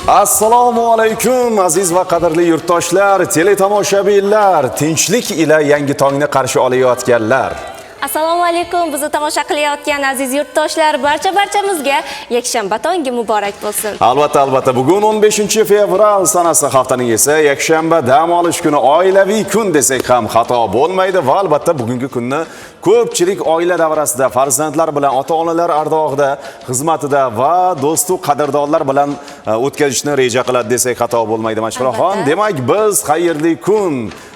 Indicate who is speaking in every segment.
Speaker 1: Assalomu alaykum aziz va qadrli yurtdoshlar, teletomoshabinlar, tinchlik ila yangi tongni qarshi olayotganlar.
Speaker 2: Assalomu alaykum, bizni tomosha qilayotgan aziz yurtdoshlar, barchamizga yakshanba tongi muborak bo'lsin.
Speaker 1: Albatta, bugun 15-fevral sanasi, haftaning esa yakshanba, dam olish kuni, oilaviy kun desak ham xato bo'lmaydi va albatta bugungi kunni ko'pchilik oila davrasida, farzandlar bilan, ota-onalar ardog'ida, xizmatida va do'stu qadrdonlar bilan o'tkazishni reja qiladi desak xato bo'lmaydi. Mashhuraxon, demak biz xayrli kun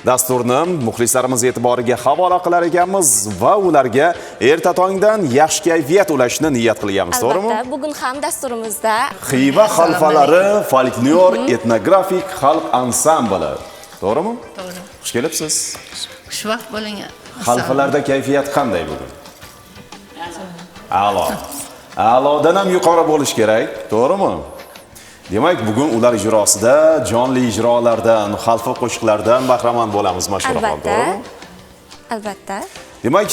Speaker 1: dasturini muxlislarimiz e'tiboriga havola qilar ekanmiz va ularga erta tongdan yaxshi kayfiyat ulashni niyat qilganmiz, to'g'rimi?
Speaker 2: Albatta, bugun ham dasturimizda
Speaker 1: Xiva xalfalari folklor etnografik xalq ansambli. To'g'rimi?
Speaker 3: To'g'ri.
Speaker 1: Xush kelibsiz.
Speaker 3: Xushvaqt bo'ling.
Speaker 1: Xalfalarda kayfiyat qanday bugun? A'lo. A'lodan ham yuqori bo'lish kerak, to'g'rimi? Demak, bugun ular ijrosida jonli ijrolardan, xalfa qo'shiqlardan bahramand bo'lamiz, mashhuraxon, to'g'rimi?
Speaker 2: Albatta.
Speaker 1: Demak,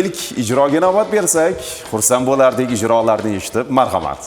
Speaker 1: ilk ijroga navbat bersak, xursand bo'lardik ijrolarni eshitib. Marhamat.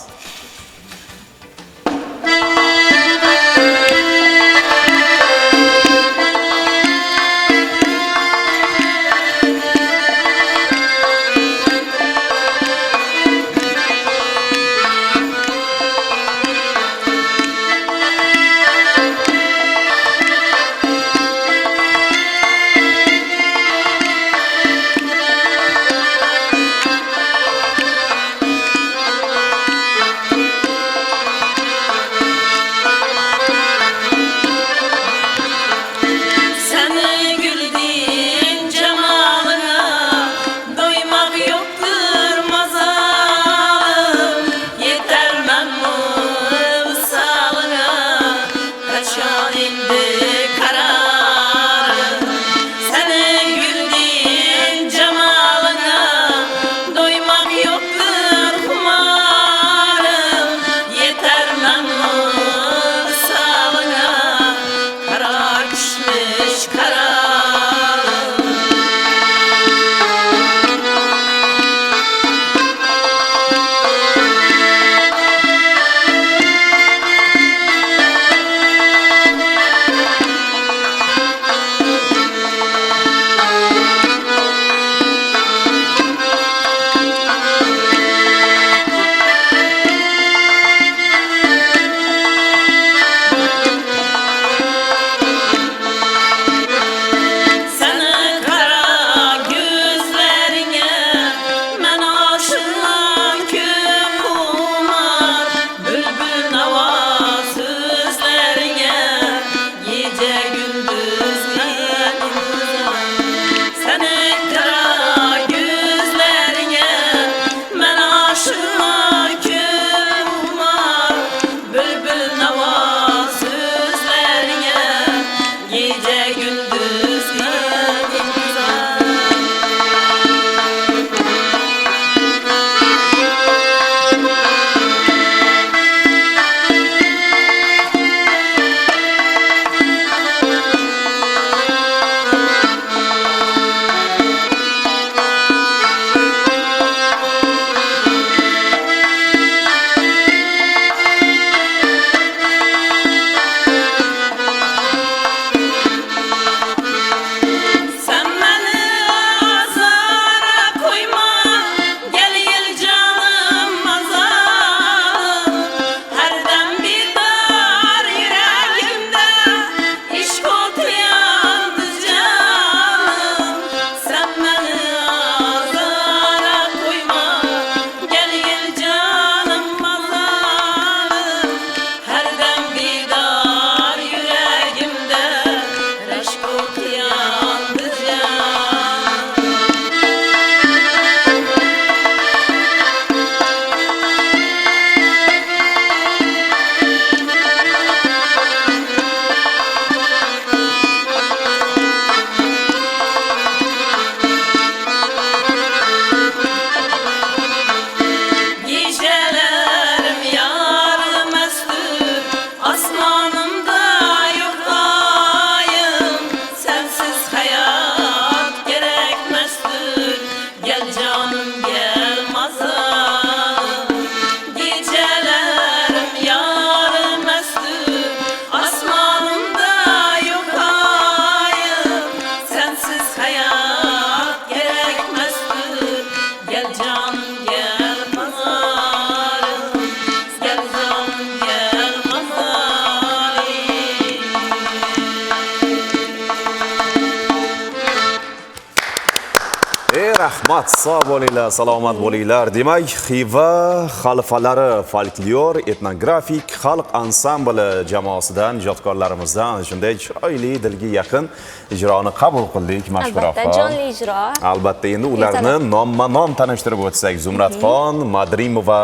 Speaker 1: Rahmat, sog' bo'linglar, salomat bo'linglar. Demak, Xiva xalfalari folklor etnografik xalq ansambli jamoasidan, ijodkorlarimizdan shunday chiroyli, dilga yaqin ijroni qabul qildik, Mashhuraxon.
Speaker 2: Albatta, jonli ijro.
Speaker 1: Albatta, endi ularni nomma-nom tanishtirib o'tsak, Zumradxon, Madrimova,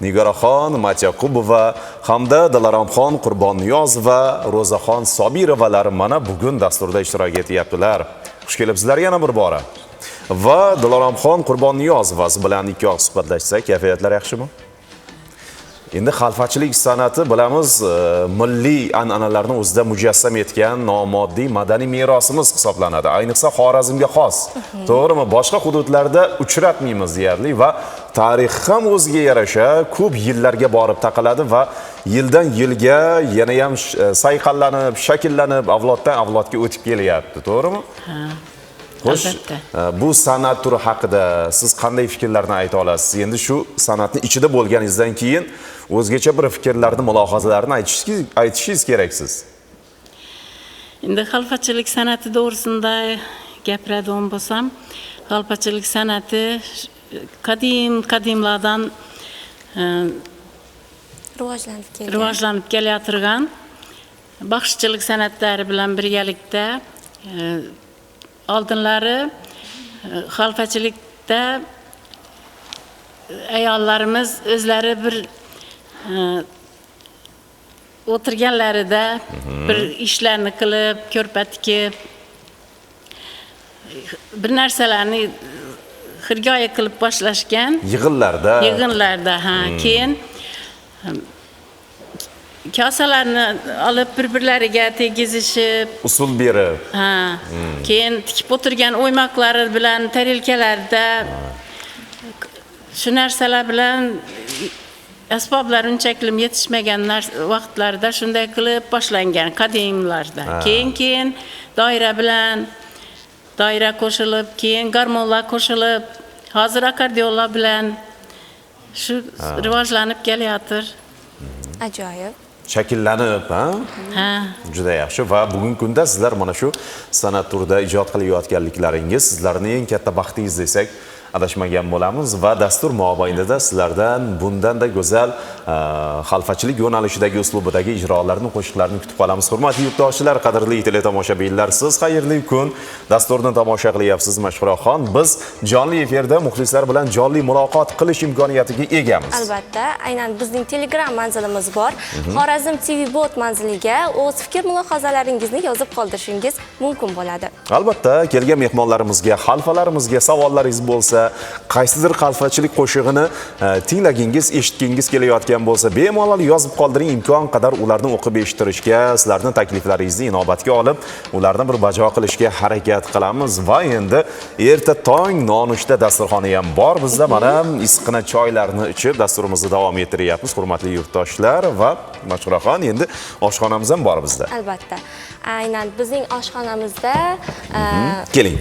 Speaker 1: Nigoraxon Matyaqubova hamda Dilaromxon Qurbonniyozova, Ro'zaxon Sobirovalar mana bugun dasturda ishtirok etyaptilar. Xush kelibsizlar yana bir bora. Va Dilaromxon Qurbonniyozova bilan ikki oq suhbatlashsak, kayfiyatlar yaxshimi? Endi xalfachilik san'ati bilamiz, milliy an'analarni o'zida mujassam etgan nomoddiy madaniy merosimiz hisoblanadi. Ayniqsa Xorazmga xos. To'g'rimi? Boshqa hududlarda uchratmaymiz deyarli va tarix ham o'ziga yarasha ko'p yillarga borib taqaladi va yildan yilga yana ham sayqallanib, shakllanib, avloddan avlodga o'tib kelyapti. To'g'rimi?
Speaker 3: Ha.
Speaker 1: Xo'sh, bu san'at turi haqida siz qanday fikrlarni ayta olasiz? Endi shu san'atni ichida bo'lganingizdan keyin o'zgacha bir fikrlarni, mulohazalarni aytishingiz keraksiz.
Speaker 3: Endi xalfachilik san'ati to'g'risida gapiradigan bo'lsam, xalfachilik san'ati qadimlardan rivojlanib kelayotirgan baxshichilik san'atlari bilan birgalikda oldinlari xalfachilikda ayollarimiz o'zlari bir o'tirganlarida bir ishlarni qilib, ko'rpa tikib, bir narsalarni xirgoyi qilib boshlashgan. Yig'inlarda, ha. Keyin kosalarni olib bir-birlariga tegizishib,
Speaker 1: usul berib,
Speaker 3: ha. Keyin tikib o'tirgan o'ymoqlari bilan tarilkalarda shu narsalar bilan asboblar unchaklim yetishmagan vaqtlarda shunday qilib boshlangan qadimlarda. Keyin doira qo'shilib, keyin garmonlar qo'shilib, hozir akkordeonlar bilan shu rivojlanib kelayotir.
Speaker 2: Ajoyib.
Speaker 1: Shakllanib, ha? Juda yaxshi va bugungi kunda sizlar mana shu san'at turida ijod qilayotganliklaringiz sizlarning eng katta baxtingiz desak adashmagan bo'lamiz va dastur mobaynida sizlardan bundanda go'zal xalfachilik yo'nalishidagi uslubidagi ijrolarni, qo'shiqlarni kutib qolamiz. Hurmatli yurtdoshlar, qadrli teletomoshabinlar, siz xayrli kun dasturni tomosha qilyapsiz Mashhuraxon. Biz jonli efirda muxlislar bilan jonli muloqot qilish imkoniyatiga egamiz.
Speaker 2: Albatta, aynan bizning Telegram manzilimiz bor. Xorazm TV bot manziliga o'z fikr mulohazalaringizni yozib qoldirishingiz mumkin bo'ladi.
Speaker 1: Albatta, kelgan mehmonlarimizga, xalfalarimizga savollaringiz bo'lsa, qaysidir xalfachilik qo'shig'ini tinglagingiz, eshitgingiz kelayotgan bo'lsa, bemalol yozib qoldiring, imkon qadar ularni o'qib eshittirishga, sizlarning takliflaringizni inobatga olib, ularni bir bajo qilishga harakat qilamiz va endi erta tong nonushta dasturxoni ham bor bizda. Mana issiqqina choylarni ichib dasturimizni davom ettiryapmiz, hurmatli yurtdoshlar va Mashhuraxon, endi oshxonamiz ham bor bizda.
Speaker 2: Albatta. Aynan bizning oshxonamizda
Speaker 1: keling.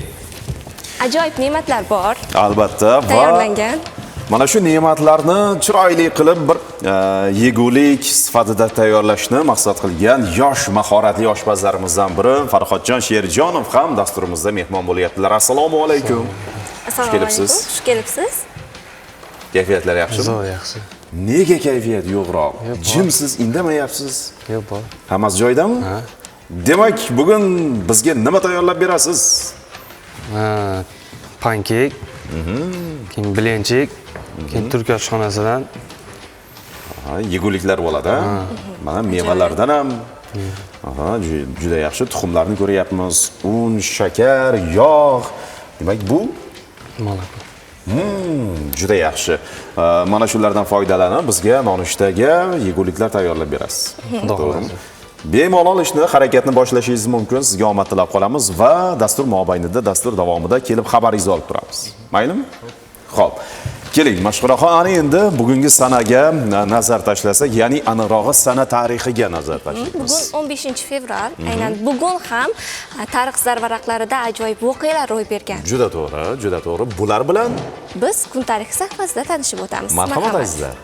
Speaker 2: Ajoyib ne'matlar bor.
Speaker 1: Albatta, va
Speaker 2: tayyorlangan.
Speaker 1: Mana shu ne'matlarni chiroyli qilib bir yegulik sifatida tayyorlashni maqsad qilgan yosh mahoratli oshpazlarimizdan biri Farhodjon Sherjonov ham dasturimizda mehmon bo'lyaptilar. Assalomu alaykum.
Speaker 2: Assalomu alaykum. Xush kelibsiz.
Speaker 1: Kayfiyatlar yaxshimi?
Speaker 4: Zo'r, yaxshi.
Speaker 1: Nega kayfiyat yo'qroq? Jimsiz, indamayapsiz?
Speaker 4: Yo'q, bor.
Speaker 1: Hammasi joyidami?
Speaker 4: Ha.
Speaker 1: Demak, bugun bizga nima tayyorlab berasiz?
Speaker 4: Pankek, keyin bilenchik, keyin turk oshxonasidan
Speaker 1: yeguliklar bo'ladi. Mana mevalardan ham juda yaxshi tuxumlarni ko'ryapmiz. Un, shakar, yog'. Demak, bu
Speaker 4: molako.
Speaker 1: Juda yaxshi. Mana shulardan foydalanib bizga nonushtaga yeguliklar tayyorlab berasiz. To'g'rimi? Bemalol ishni, harakatni boshlashingiz mumkin. Sizga omad tilab qolamiz va dastur mobaynida, dastur davomida kelib xabaringizni olib turamiz. Maylimi? Xo'p. Keling, Mashhuraxon, ana endi bugungi sanaga nazar tashlasak, ya'ni aniqrog'i sana tarixiga nazar tashlaymiz.
Speaker 2: Bugun 15-fevral, aynan bugun ham tarix zarvaraqlarida ajoyib voqealar ro'y bergan.
Speaker 1: Juda to'g'ri, juda to'g'ri. Bular bilan
Speaker 2: biz kun tarixi sahifasida tanishib o'tamiz.
Speaker 1: Marhamat azizlar.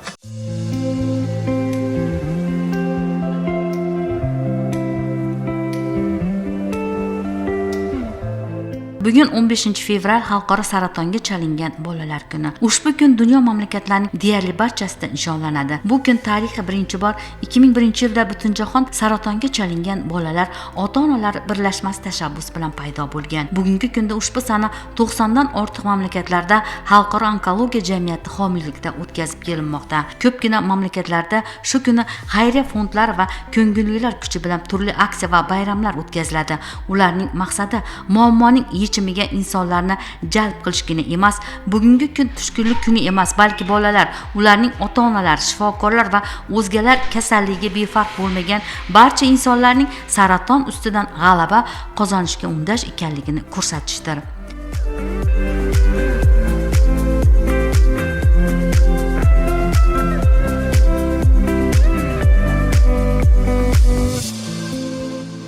Speaker 5: Bugun 15 fevral xalqaro saratonga chalingan bolalar kuni. Ushbu kun dunyo mamlakatlarining deyarli barchasida nishonlanadi. Bu kun tarixiy birinchi bor 2001-yilda Butunjahon saratonga chalingan bolalar ota-onalar birlashmasi tashabbus bilan paydo bo'lgan. Bugungi kunda ushbu sana 90 dan ortiq mamlakatlarda xalqaro onkologiya jamiyati homiyligida o'tkazib kelinmoqda. Ko'pgina mamlakatlarda shu kuni xayriya fondlari va ko'ngillilar kuchi bilan turli aksiya va bayramlar o'tkaziladi. Ularning maqsadi muammoning yechimiga insonlarni jalb qilishgina emas, bugungi kun tushkunlik kuni emas, balki bolalar, ularning ota-onalari, shifokorlar va o'zgalar kasalligiga befarq bo'lmagan barcha insonlarning saraton ustidan g'alaba qozonishga undash ekanligini ko'rsatishdir.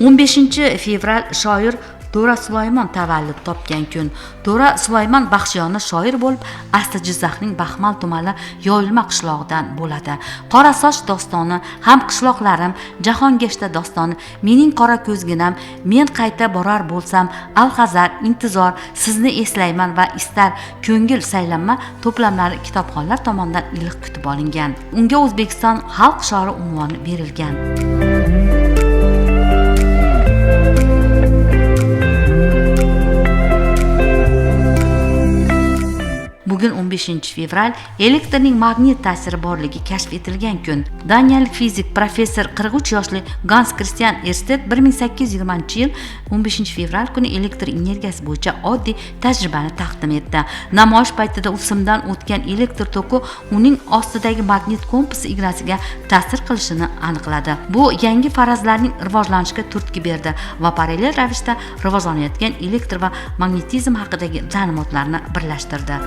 Speaker 5: o'n 15 fevral shoir To'ra Sulaymon tavallud topgan kun. To'ra Sulaymon Baxshiyona shoir bo'lib, Asti Jizzaxning Baxmal tumani Yoyilma qishlog'idan bo'ladi. Qora soch dostoni, ham qishloqlarim, Jahongashta dostoni, mening qora ko'zginam, men qayta borar bo'lsam, Alhazar, intizor, sizni eslayman va istar ko'ngil saylanma to'plamlari kitobxonlar tomonidan iliq kutib olingan. Unga O'zbekiston xalq shoiri unvoni berilgan. Bugun 15 fevral elektrning magnit ta'siri borligi kashf etilgan kun. Daniyalik fizik professor 43 yoshli Gans Christian Ersted 1820-yil 15 fevral kuni elektr energiyasi bo'yicha oddiy tajribani taqdim etdi. Namoyish paytida simdan o'tgan elektr toki uning ostidagi magnit kompas ignasiga ta'sir qilishini aniqladi. Bu yangi farazlarning rivojlanishiga turtki berdi va parallel ravishda rivojlanayotgan elektr va magnetizm haqidagi ma'lumotlarni birlashtirdi.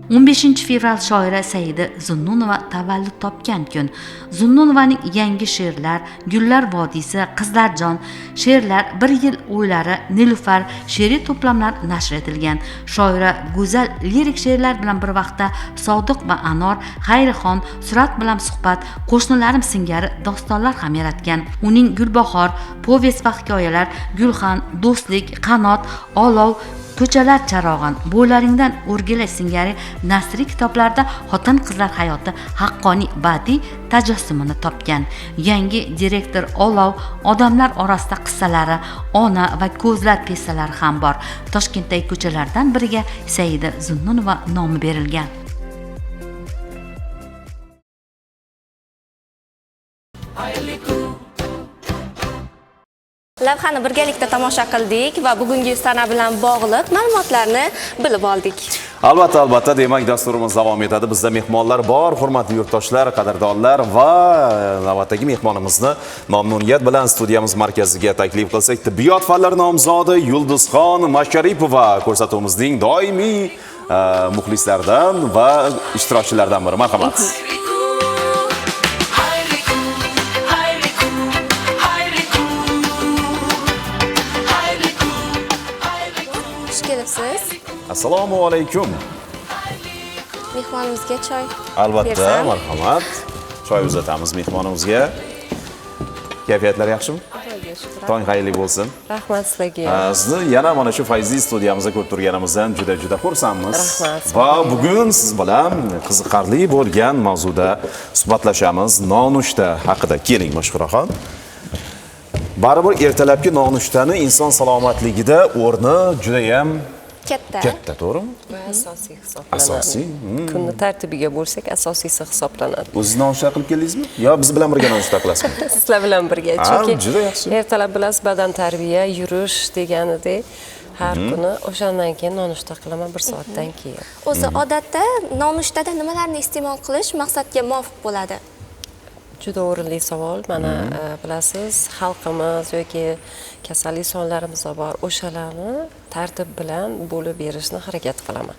Speaker 5: 15 fevral shoira Saida Zunnunova tavallud topgan kun. Zunnunovaning yangi she'rlar, Gullar vodiysi, Qizlarjon, she'rlar, Bir yil o'ylari, Nilufar she'riy to'plamlar nashr etilgan. Shoira go'zal lirik she'rlar bilan bir vaqtda Sodiq va Anor, Xayrixon, Surat bilan suhbat, Qo'shnilarim singari dostonlar ham yaratgan. Uning Gulbahor, povest va hikoyalar, Gulxan, Do'stlik, Qanot, Olov, Ko'chalar charog'an, Bo'laringdan o'rgilay singari nasriy kitoblarda xotin-qizlar hayoti haqqoniy badiiy tajassumini topgan. Yangi direktor Olov, odamlar orasida qissalari, ona va ko'zlar pessalari ham bor. Toshkentdagi ko'chalardan biriga Saida Zunnunova nomi berilgan.
Speaker 2: Lavhani birgalikda tomosha qildik va bugungi sana bilan bog'liq ma'lumotlarni bilib oldik.
Speaker 1: Albatta, demak dasturimiz davom etadi. Bizda mehmonlar bor, hurmatli yurtdoshlar, qadrdonlar va navbatdagi mehmonimizni mamnuniyat bilan studiyamiz markaziga taklif qilsak, tibbiyot fanlari nomzodi Yulduzxon Masharipova ko'rsatuvimizning doimiy muxlislaridan va ishtirokchilaridan biri. Marhamat. Assalomu alaykum.
Speaker 2: Mehmonimizga choy.
Speaker 1: Albatta, marhamat. Choy uzatamiz mehmonimizga. Kayfiyatlar yaxshimi? Tong xayrli bo'lsin.
Speaker 6: Rahmat sizlarga.
Speaker 1: Sizni yana mana shu fayzli studiyamizda ko'rib turganimizdan juda xursandmiz.
Speaker 6: Rahmat.
Speaker 1: Va bugun siz bilan qiziqarli bo'lgan mavzuda suhbatlashamiz. Nonushta haqida. Keling, Mashhuraxon. Baribir ertalabki nonushtani inson salomatligida o'rni juda ham katta, to'g'rimi?
Speaker 6: Asosiy hisoblanadi.
Speaker 1: Asosiy.
Speaker 6: Kunni tartibiga bo'lsak, asosiysi hisoblanadi.
Speaker 1: O'zingiz nonushta qilib keldingizmi? Yo biz bilan birga nonushta qilasizmi?
Speaker 6: Sizlar bilan birga. Chunki
Speaker 1: juda yaxshi.
Speaker 6: Ertalab bilasiz, badan tarbiya, yurish deganidek har kuni o'shandan keyin nonushta qilaman 1 soatdan keyin.
Speaker 2: O'zi odatda nonushtada nimalarni iste'mol qilish maqsadga muvofiq bo'ladi?
Speaker 6: Juda o'rinli savol. Mana bilasiz, xalqimiz yoki kasallik sonlarimiz bor. O'shalarni tartib bilan bo'lib berishni harakat qilaman.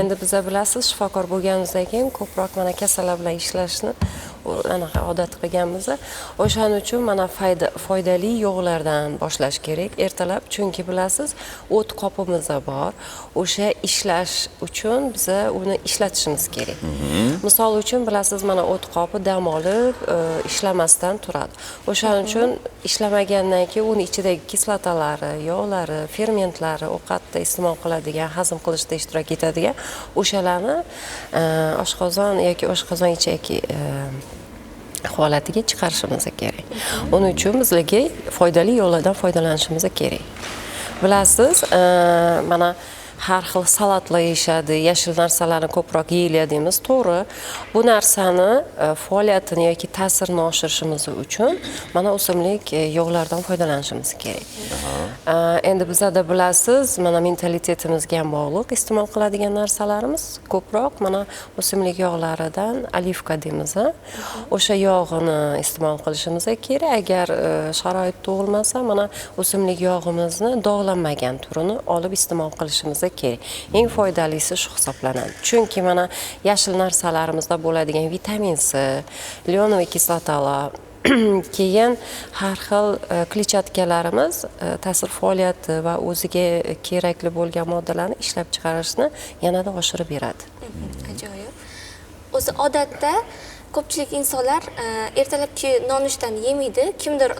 Speaker 6: Endi biz bilasiz, shifokor bo'lganimizdan keyin ko'proq mana kasallar bilan ishlashni anaqa odat qilganmiz. O'shaning uchun mana foydali yog'lardan boshlash kerak ertalab, chunki bilasiz, o't qopimiz bor. O'sha ishlash uchun biza uni ishlatishimiz kerak. Misol uchun bilasiz, mana o't qopi dam olib, ishlamasdan turadi. O'shaning uchun ishlamagandan keyin uni ichidagi kislotalari, yog'lari, fermentlari ovqatda iste'mol qiladigan, hazm qilishda ishtirok etadigan o'shalarni oshqozon yoki oshqozon ichaki holatiga chiqarishimiz kerak. Uning uchun bizlarga foydali yo'llardan foydalanishimiz kerak. Bilasiz, mana har xil salatlar yeyishadi, yashil narsalarni ko'proq yeyiladi deymiz, to'g'ri. Bu narsani faoliyatini yoki ta'sirini oshirishimiz uchun mana o'simlik yog'lardan foydalanishimiz kerak. Endi bizada bilasiz, mana mentalitetimizga ham bog'liq iste'mol qiladigan narsalarimiz ko'proq mana o'simlik yog'laridan olivka deymiz. O'sha yog'ini iste'mol qilishimiz kerak. Agar sharoit tug'ilmasa, mana o'simlik yog'imizni dog'lanmagan turini olib iste'mol qilishimiz kerak. Eng foydalisi shu hisoblanadi. Chunki mana yashil narsalarimizda bo'ladigan vitamin C, lyonoviy kislotalar, keyin har xil kletchatkalarimiz ta'sir faoliyati va o'ziga kerakli bo'lgan moddalarni ishlab chiqarishni yanada oshirib beradi.
Speaker 2: Ajoyib. O'zi odatda ko'pchilik insonlar ertalabki nonushtani yemaydi. Kimdir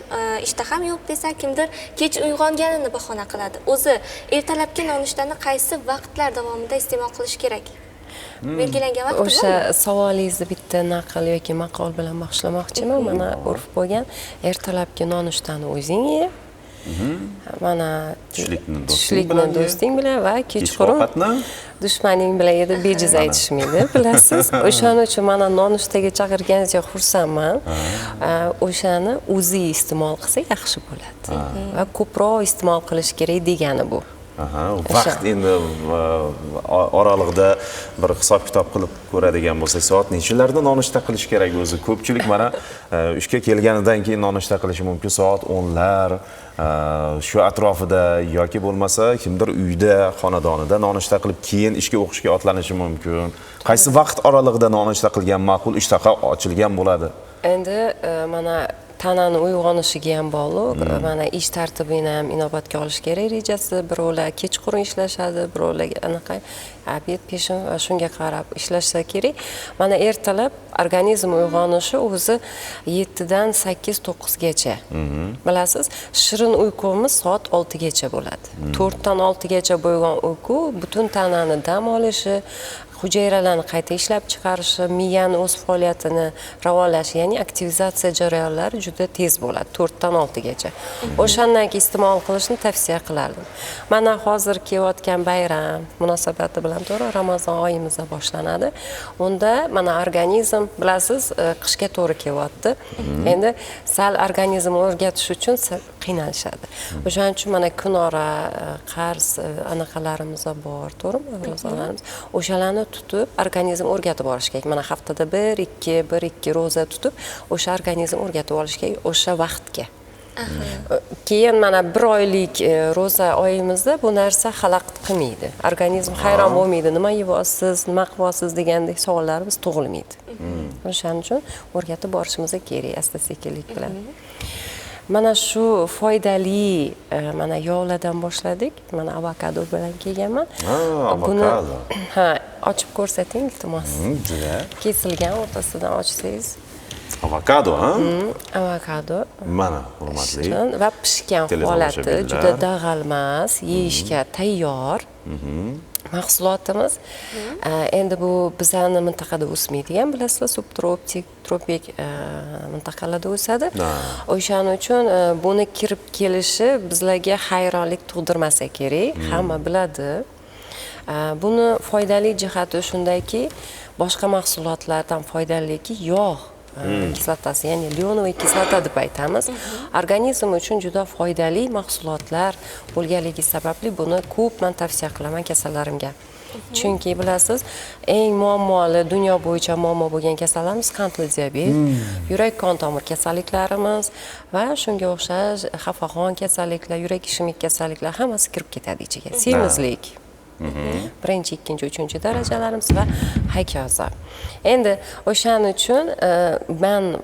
Speaker 2: ishtaham yo'q desa, kimdir kech uyg'onganini bahona qiladi. O'zi ertalabki nonushtani qaysi vaqtlar davomida iste'mol qilish kerak? Belgilangan vaqti bormi?
Speaker 6: O'sha savolingizni bitta naql yoki maqol bilan boshlamoqchiman. Mana urf bo'lgan ertalabki nonushtani o'zing ye. Mana tushlikni do'sting bilan va kechqurun dushmaning bilan edi, bejiz aytishmaydi, bilasiz. O'shaning uchun mana nonushtaga chaqirganingizga xursandman. O'shani o'zi iste'mol qilsa yaxshi bo'ladi. Va ko'proq iste'mol qilish kerak degani bu.
Speaker 1: Vaqt endi oralig'ida bir hisob kitob qilib ko'radigan bo'lsak, soat nechalarda nonushta qilish kerak o'zi? Ko'pchilik mana ishga kelganidan keyin nonushta qilishi mumkin, soat 10lar shu atrofida yoki bo'lmasa kimdir uyda, xonadonida nonushta qilib keyin ishga o'qishga otlanishi mumkin. Qaysi vaqt oralig'ida nonushta qilgan ma'qul, ishtaha ochilgan bo'ladi?
Speaker 6: Endi mana tanani uyg'onishiga ham bog'liq. Mana ish tartibini ham inobatga olish kerak rejasi. Birovlar kechqurun ishlashadi, birovlar anaqa obed, peshin va shunga qarab ishlashsa kerak. Mana ertalab organizm uyg'onishi o'zi 7 dan 8-9 gacha. Bilasiz, shirin uyqumiz soat 6 gacha bo'ladi. 4 dan 6 gacha bo'lgan uyqu butun tanani dam olishi, hujayralarni qayta ishlab chiqarishi, miyani o'z faoliyatini rivojlanishi, ya'ni aktivizatsiya jarayonlari juda tez bo'ladi, 4 dan 6 gacha. O'shandan keyin iste'mol qilishni tavsiya qilardim. Mana hozir kelayotgan bayram munosabati bilan to'g'ri Ramazon oyimizda boshlanadi. Unda mana organizm, bilasiz, qishga to'g'ri kelyapti. Endi sal organizm o'rgatish uchun qiynalishadi. O'shaning uchun mana kunora, qarz anaqalarimiz bor, to'g'rimi? Ro'zalarimiz. O'shalarni tutib organizm o'rgatib olish kerak. Mana haftada 1-2 ro'za tutib, o'sha organizm o'rgatib olish kerak o'sha vaqtga. Keyin mana 1 oylik ro'za oyimizda bu narsa xalaqit qilmaydi. Organizm hayron bo'lmaydi, nima yeyapsiz, nima qilyapsiz degandek savollarimiz tug'ilmaydi. O'shaning uchun o'rgatib borishimiz kerak asta-sekinlik bilan. Mana shu foydali mana yog'lardan boshladik. Mana avokado bilan kelganman.
Speaker 1: Avokado.
Speaker 6: Ochib ko'rsating iltimos. Kesilgan o'rtasidan ochsangiz.
Speaker 1: Avokado, ha?
Speaker 6: Avokado.
Speaker 1: Mana, hurmatli.
Speaker 6: Va pishgan holati juda dag'almas, yeyishga tayyor. Mahsulotimiz. Endi bu bizning mintaqada o'smaydigan, bilasizlar, subtropik mintaqalarda o'sadi. O'shaning uchun buni kirib kelishi bizlarga hayronlik tug'dirmasa kerak, hamma biladi. Buni foydali jihati shundaki, boshqa mahsulotlardan foydaliligi yog' kislotasi, ya'ni lyonoviy kislota deb aytamiz. Organizm uchun juda foydali mahsulotlar bo'lganligi sababli buni ko'pman tavsiya qilaman kasallarimga. Chunki bilasiz, eng muammoli, dunyo bo'yicha muammo bo'lgan kasallarimiz qandli diabet, yurak qon tomir kasalliklarimiz va shunga o'xshash xafaxon kasalliklar, yurak ishemik kasalliklar hammasi kirib ketadi ichiga. Semizlik. 1-2-3 darajalarimiz va hokazo. Endi o'shaning uchun men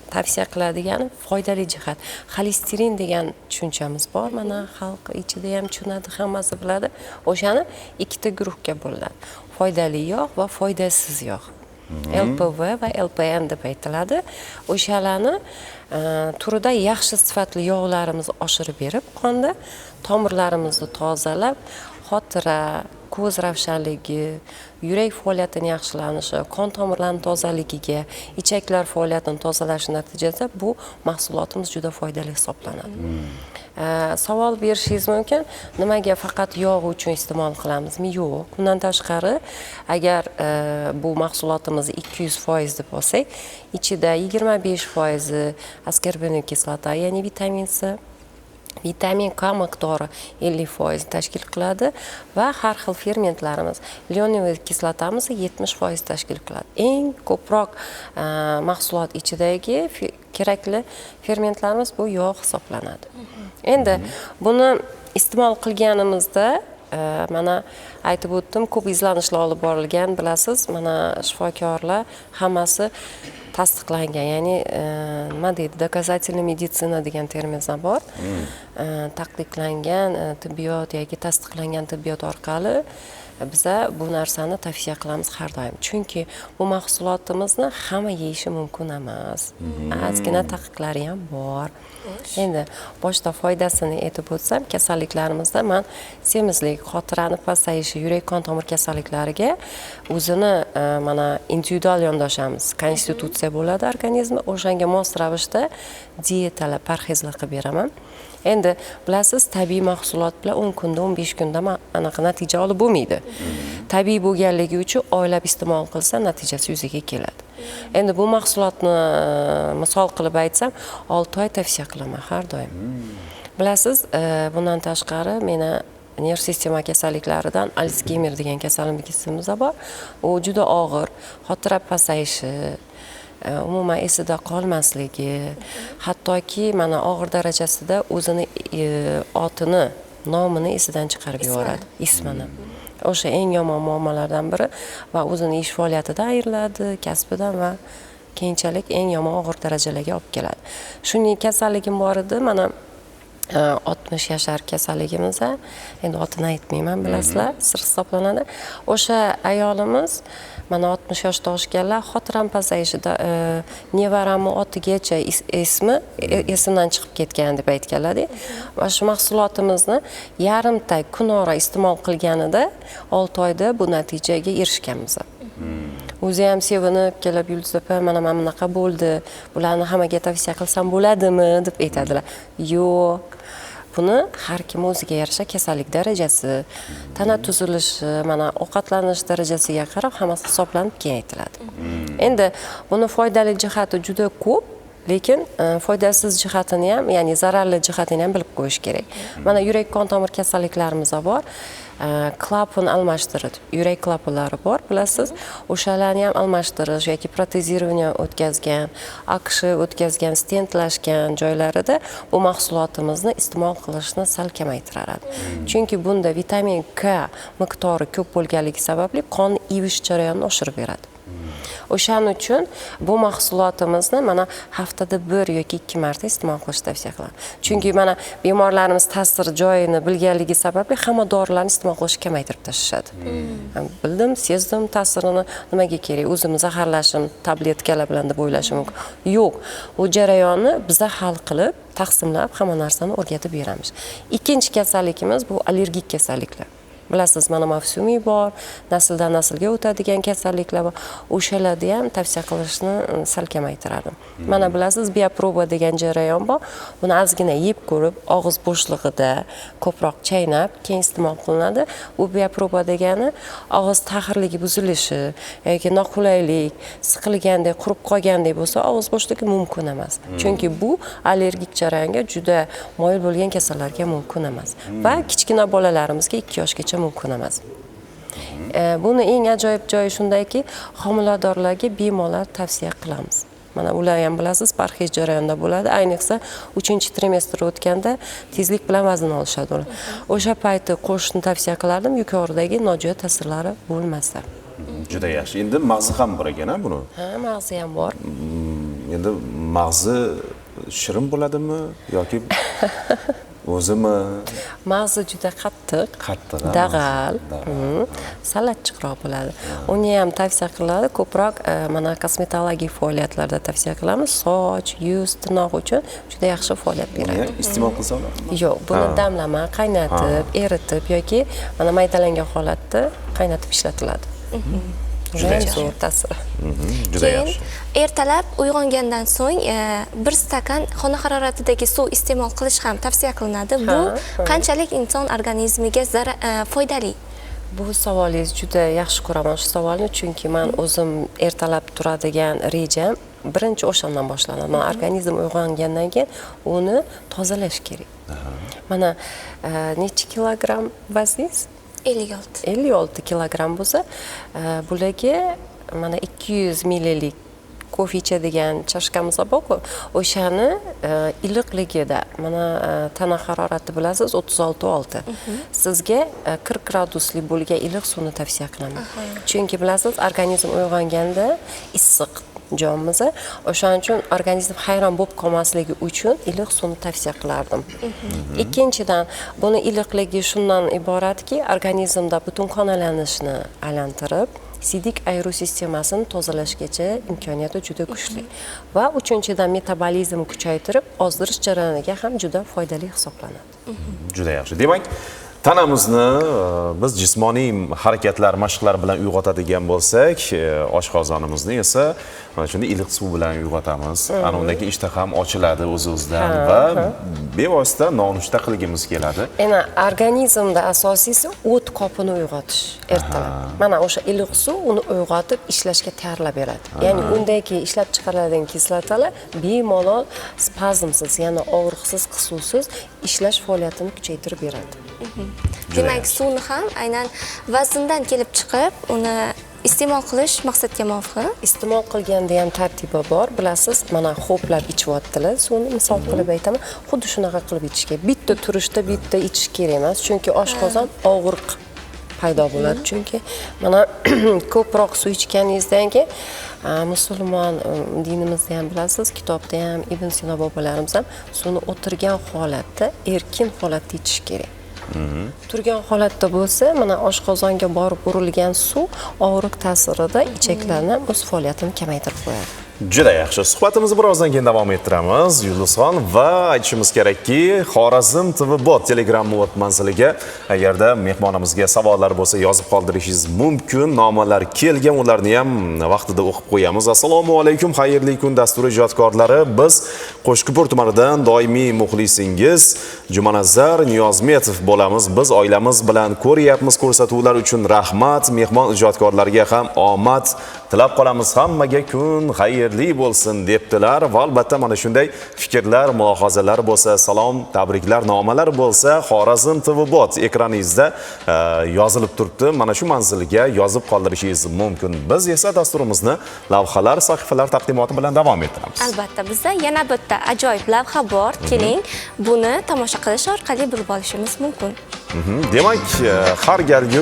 Speaker 6: tavsiya qiladigani foydali jihat. Xolesterin degan tushunchamiz bor. Mana xalq ichida ham tushunadi, hammasi biladi. O'shani ikkita guruhga bo'linadi. Foydali yog' va foydasiz yog'. LPV va LPN deb aytiladi. O'shalarni turida yaxshi sifatli yog'larimizni oshirib berib, qonda tomirlarimizni tozalab, xotira, ko'z ravshanligi, yurak faoliyatini yaxshilanishi, qon tomirlarining tozaligiga, ichaklar faoliyatini tozalashi natijasida bu mahsulotimiz juda foydali hisoblanadi. Savol berishingiz mumkin, nimaga faqat yog' uchun iste'mol qilamizmi? Yo'q. Bundan tashqari, agar bu mahsulotimiz 200% deb olsak, ichida 25% askorbinik kislota, ya'ni vitamin C, vitamin K miqdori 50% tashkil qiladi va har xil fermentlarimiz, linolevoy kislotamiz 70% tashkil qiladi. Eng ko'proq mahsulot ichidagi kerakli fermentlarimiz bu yog' hisoblanadi. Endi buni iste'mol qilganimizda mana aytib o'tdim, ko'p izlanishlar olib borilgan, bilasiz, mana shifokorlar hammasi tasdiqlangan, ya'ni nima deydi, doказательная meditsina degan termin bor. Taqiqlangan tibbiyot yoki tasdiqlangan tibbiyot orqali biza bu narsani tavsiya qilamiz har doim. Chunki bu mahsulotimizni hamma yeyishi mumkin emas. Ozgina taqiqlari ham bor. Endi boshda foydasini aytib o'tsam, kasalliklarimizda men semizlik, xotirani pasayishi, yurak qon tomir kasalliklariga o'zini mana individual yondoshamiz. Konstitutsiya bo'ladi organizmi, o'shanga mos ravishda dietalar, parhezlar qilib beraman. Endi bilasiz, tabiiy mahsulot bilan 10 kunda, 15 kunda anaqa natija olib bo'lmaydi. Tabiiy bo'lganligi uchun oylab iste'mol qilsa natijasi yuzaga keladi. Endi bu mahsulotni misol qilib aytsam, 6 oy tavsiya qilaman har doim. Bilasiz, bundan tashqari meni nerv sistema kasalliklaridan Alsgeymer degan kasalligimiz bor. U juda og'ir, xotira pasayishi, umuman esida qolmasligi, hattoki mana og'ir darajasida o'zini otini, nomini esidan chiqarib yuboradi, ismini. O'sha eng yomon muammolardan biri va o'zini ish faoliyatidan ayriladi, kasbidan va keyinchalik eng yomon og'ir darajalarga olib keladi. Shuning kasalligim bor edi, mana 60 yashar kasalligimiz, endi otini aytmayman, bilasizlar, sir hisoblanadi. O'sha ayolimiz mana 60 yoshda oshganlar, xotiram pasayishida nevaramni otigacha ismi esimdan chiqib ketgan deb aytganlar-da. Va shu mahsulotimizni yarimta kun ora iste'mol qilganida 6 oyda bu natijaga erishganmiz. O'zi ham sevinib kelib, Yulduz opa, mana bunaqa bo'ldi, bularni hammaga tavsiya qilsam bo'ladimi deb aytadilar. Yo'q. Buni har kim o'ziga yarasha kasallik darajasi, tana tuzilishi, mana ovqatlanish darajasiga qarab hammasi hisoblanib keyin aytiladi. Endi buni foydali jihati juda ko'p, lekin foydasiz jihatini ham, ya'ni zararli jihatini ham bilib qo'yish kerak. Mana yurak qon tomir kasalliklarimiz bor. Klapon almashtirish, yurak klapanlari bor, bilasiz. O'shalarni ham almashtirish yoki protezирование o'tkazgan, AQSh o'tkazgan, stentlashgan joylarida bu mahsulotimizni iste'mol qilishni sal kamaytiradi. Chunki bunda vitamin K miqdori ko'p bo'lganligi sababli qon ivish jarayonini oshirib beradi. O'shaning uchun bu mahsulotimizni mana haftada 1 yoki 2 marta iste'mol qilishni tavsiya qilaman. Chunki mana bemorlarimiz ta'sir joyini bilganligi sababli hamma dorilarni iste'mol qilishni kamaytirib tashlashadi. Bildim, sezdim ta'sirini, nimaga kerak? O'zimiz zaharlashim, tabletkalar bilan deb o'ylashim mumkin. Yo'q, u jarayonni biz hal qilib, taqsimlab hamma narsani o'rgatib beramiz. Ikkinchi kasalligimiz bu allergik kasalliklar. Bilasiz, mana mavsumiy bor, nasldan naslga o'tadigan kasalliklar bor. O'shalarni ham tavsiya qilishni sal kamaytiradi. Mana bilasiz, bioproba degan jarayon bor. Buni ozgina yeb ko'rib, og'iz bo'shlig'ida ko'proq chaynab, keyin iste'mol qilinadi. Bu bioproba degani og'iz tahirligi buzilishi yoki noqulaylik, siqilgandek, qurib qolgandek bo'lsa, og'iz bo'shligi mumkin emas. Chunki bu allergik jarayonga juda moyil bo'lgan kasallarga mumkin emas. Va kichkina bolalarimizga 2 yoshgacha mumkin emas. Buni eng ajoyib joyi shundayki, homiladorlarga bemalol tavsiya qilamiz. Mana ular ham bilasiz, parhez jarayonida bo'ladi. Ayniqsa 3-trimestr o'tganda tezlik bilan vazn olishadi ular. O'sha payti qo'shishni tavsiya qilardim, yuqoridagi nojo'ya ta'sirlari bo'lmasa.
Speaker 1: Juda yaxshi. Endi mag'zi ham bor ekan-a buni.
Speaker 6: Ha, mag'zi ham bor.
Speaker 1: Endi mag'zi shirin bo'ladimi yoki o'zimi
Speaker 6: Mag'zi juda qattiq,
Speaker 1: qattiq,
Speaker 6: dag'al, sal achchiqroq bo'ladi. Uni ham tavsiya qiladi, ko'proq mana kosmetologik faoliyatlarda tavsiya qilamiz. Soch, yuz, tirnoq uchun juda yaxshi faoliyat beradi.
Speaker 1: buni iste'mol qilsa bo'ladimi?
Speaker 6: Yo'q, buni damlama, qaynatib, eritib yoki mana maydalangan holatda qaynatib ishlatiladi. Juda zo'r ta'siri.
Speaker 1: Juda
Speaker 2: Keyin
Speaker 1: yaxshi.
Speaker 2: ertalab uyg'ongandan so'ng bir stakan xona haroratidagi suv iste'mol qilish ham tavsiya qilinadi. Bu qanchalik inson organizmiga foydali?
Speaker 6: Bu savolingiz juda yaxshi ko'raman shu savolni, chunki men o'zim ertalab turadigan rejam birinchi o'shandan boshlanadi. Men organizm uyg'ongandan keyin uni tozalash kerak. Mana necha kilogramm vaznangiz?
Speaker 2: 56.
Speaker 6: 56 kilogramm bo'lsa, bularga mana 200 millilitr kofe ichadigan chashkamiz bor-ku, o'shani iliqligida mana tana harorati bilasiz 36.6. Sizga 40 gradusli bo'lgan iliq suvni tavsiya qilaman. Chunki bilasiz, organizm uyg'onganda issiq jonimiz, o'shaning uchun organizm hayron bo'lib qolmasligi uchun iliq suvni tavsiya qilardim. Ikkinchidan, buni iliqligi shundan iboratki, organizmda butun qon aylanishini aylantirib, sidik ayru sistemasini tozalashgacha imkoniyati juda kuchli. Va uchinchidan, metabolizm kuchaytirib, ozdirish jarayoniga ham juda foydali hisoblanadi.
Speaker 1: Juda yaxshi. Demak, tanamizni biz jismoniy harakatlar, mashqlar bilan uyg'otadigan bo'lsak, oshqozonimizni esa mana shunday iliq suv bilan uyg'otamiz. Ana undan keyin ishtaham ochiladi o'z-o'zidan va bevosita nonushta qilgimiz keladi.
Speaker 6: Yana organizmda asosiysi o't qopini uyg'otish ertalab. Mana o'sha iliq suv uni uyg'otib ishlashga tayyorlab beradi. Ya'ni undagi ishlab chiqariladigan kislotalar bemalol spazmsiz, ya'ni og'riqsiz, qisuvsiz ishlash faoliyatini kuchaytirib beradi.
Speaker 2: Demak, suvni ham aynan vazndan kelib chiqib, uni iste'mol qilish maqsadga muvofiq.
Speaker 6: Iste'mol qilganda ham tartibi bor. Bilasiz, mana ho'plab ichyaptilar. Suvni misol qilib aytaman, xuddi shunaqa qilib ichish kerak. Bitta turishda bitta ichish kerak emas, chunki oshqozon og'riq paydo bo'ladi. Chunki mana ko'proq suv ichganingizdan keyin musulmon dinimizda ham bilasiz, kitobda ham Ibn Sino bobolarimiz ham suvni o'tirgan holatda, erkin holatda ichish kerak. Turgan holatda bo'lsa, mana oshqozonga borib urilgan suv og'riq ta'sirida ichaklarni o'z faoliyatini kamaytirib qo'yadi.
Speaker 1: Juda yaxshi. Suhbatimizni birozdan keyin davom ettiramiz. Yulduzxon va aytishimiz kerakki, Xorazm TV bot Telegram manziliga agarda mehmonimizga savollar bo'lsa yozib qoldirishingiz mumkin. Nomalar kelgan, ularni ham vaqtida o'qib qo'yamiz. Assalomu alaykum, xayrli kun dasturi ijodkorlari. Biz Qo'shko'pir tumanidan doimiy muxlisingiz Jumanazar Niyozmetov bo'lamiz. Biz oilamiz bilan ko'ryapmiz ko'rsatuvlar uchun rahmat. Mehmon ijodkorlarga ham omad tilab qolamiz. Hammaga kun xayrli bo'lsin debdilar. Va albatta mana shunday fikrlar, mulohazalar bo'lsa, salom, tabriklar, nomalar bo'lsa, Xorazm TV bot ekraningizda yozilib turibdi. Mana shu manzilga yozib qoldirishingiz mumkin. Biz esa dasturimizni lavhalar, sahifalar taqdimoti bilan davom ettiramiz.
Speaker 2: Albatta, bizda yana bitta ajoyib lavha bor. Keling, buni tomosha qilish orqali bilib olishimiz mumkin.
Speaker 1: Demak, har galgi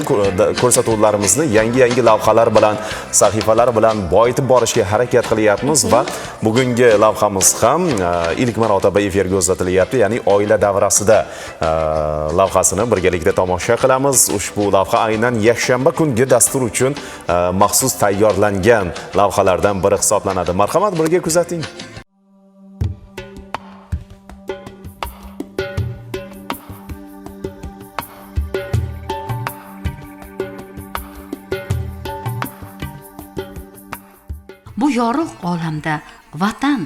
Speaker 1: ko'rsatuvlarimizni yangi lavhalar bilan, sahifalar bilan boyitib borishga harakat qilyapmiz va bugungi lavhamiz ham ilk marotaba efirga uzatilyapti, ya'ni oila davrasida lavhasini birgalikda tomosha qilamiz. Ushbu lavha aynan yakshanba kungi dastur uchun maxsus tayyorlangan lavhalardan biri hisoblanadi. Marhamat, birga kuzating.
Speaker 5: Bu yorug' olamda vatan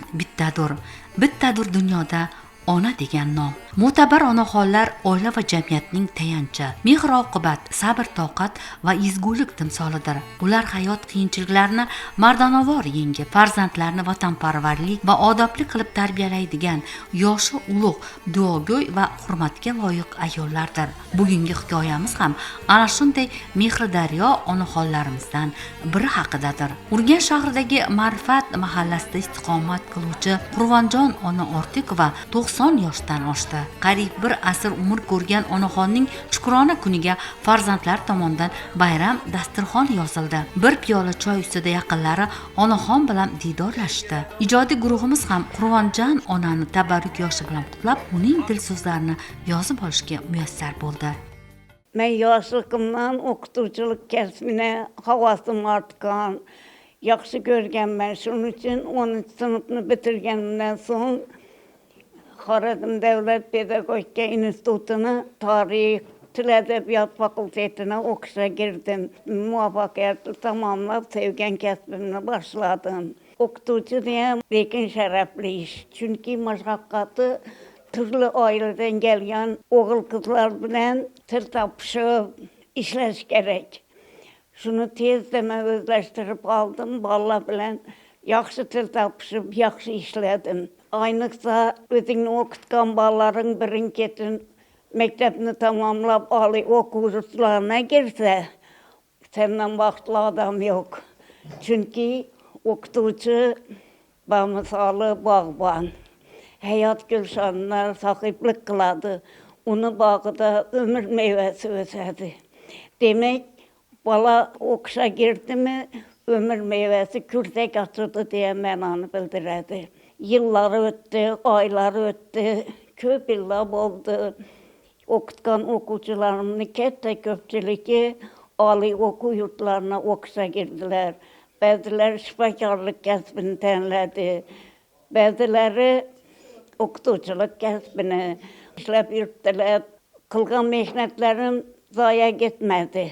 Speaker 5: bittadir dunyoda ona degan nom. Mo'tabar onaxonlar oila va jamiyatning tayanchi, mehr oqibat, sabr toqat va ezgulik timsolidir. Ular hayot qiyinchiliklarini mardonavor yengib, farzandlarni vatanparvarlik va odobli qilib tarbiyalaydigan yoshi ulug', duogo'y va hurmatga loyiq ayollardir. Bugungi hikoyamiz ham ana shunday mehridaryo onaxonlarimizdan biri haqidadir. Urganch shahridagi Ma'rifat mahallasida istiqomat qiluvchi Qurvonjon ona Ortiqova 90 yoshdan oshdi. qariyb bir asr umr ko'rgan onaxonning shukrona kuniga farzandlar tomonidan bayram dasturxon yozildi. Bir piyola choy ustida yaqinlari onaxon bilan diydorlashdi. Ijodiy guruhimiz ham Qur'onjon onani tabarruk yoshi bilan qutlab, uning dil so'zlarini yozib olishga muyassar bo'ldi.
Speaker 7: Men yoshligimdan o'qituvchilik kasbini havasim ortgan, yaxshi ko'rganman. Shuning uchun 10-sinfni bitirganimdan so'ng Xorazm davlat pedagogika institutini tarix, til adabiyot fakultetine o'qishga girdim. Muvaffaqiyatli tamomlab sevgan kasbimni boshladim. O'qituvchi ham lekin sharafli ish. Chunki mashaqqati turli oiladan kelgan o'g'il qizlar bilan til topishib ishlash kerak. Shuni tezda men o'zlashtirib oldim. Bolalar bilan yaxshi til topishib, yaxshi ishladim. Ayniqsa o'zingni o'qitgan bolalaring birin-ketin maktabni tamomlab oliy o'quv yurtlarına girse, senden vaqtli odam yo'q. Chunki o'qituvchi bamisoli bog'bon. Hayot gulshanlar sahiblik qiladi. Uni bog'ida umr mevasi o'sadi. Demek bola o'qishga girdimi, umr mevasi kurtak açıldı deyə ma'noni bildiradi. Yıllar o'tdi, oylar o'tdi, ko'p yillar bo'ldi. O'qitgan o'quvchilarimning katta ko'pchiligi oliy o'quv yurtlarına o'qishga girdilar. Ba'zilar shifokorlik kasbini tanladi. Ba'zilari o'qituvchilik kasbini ishlab yurtdilar. Qilgan mehnatlarim zoya ketmadi.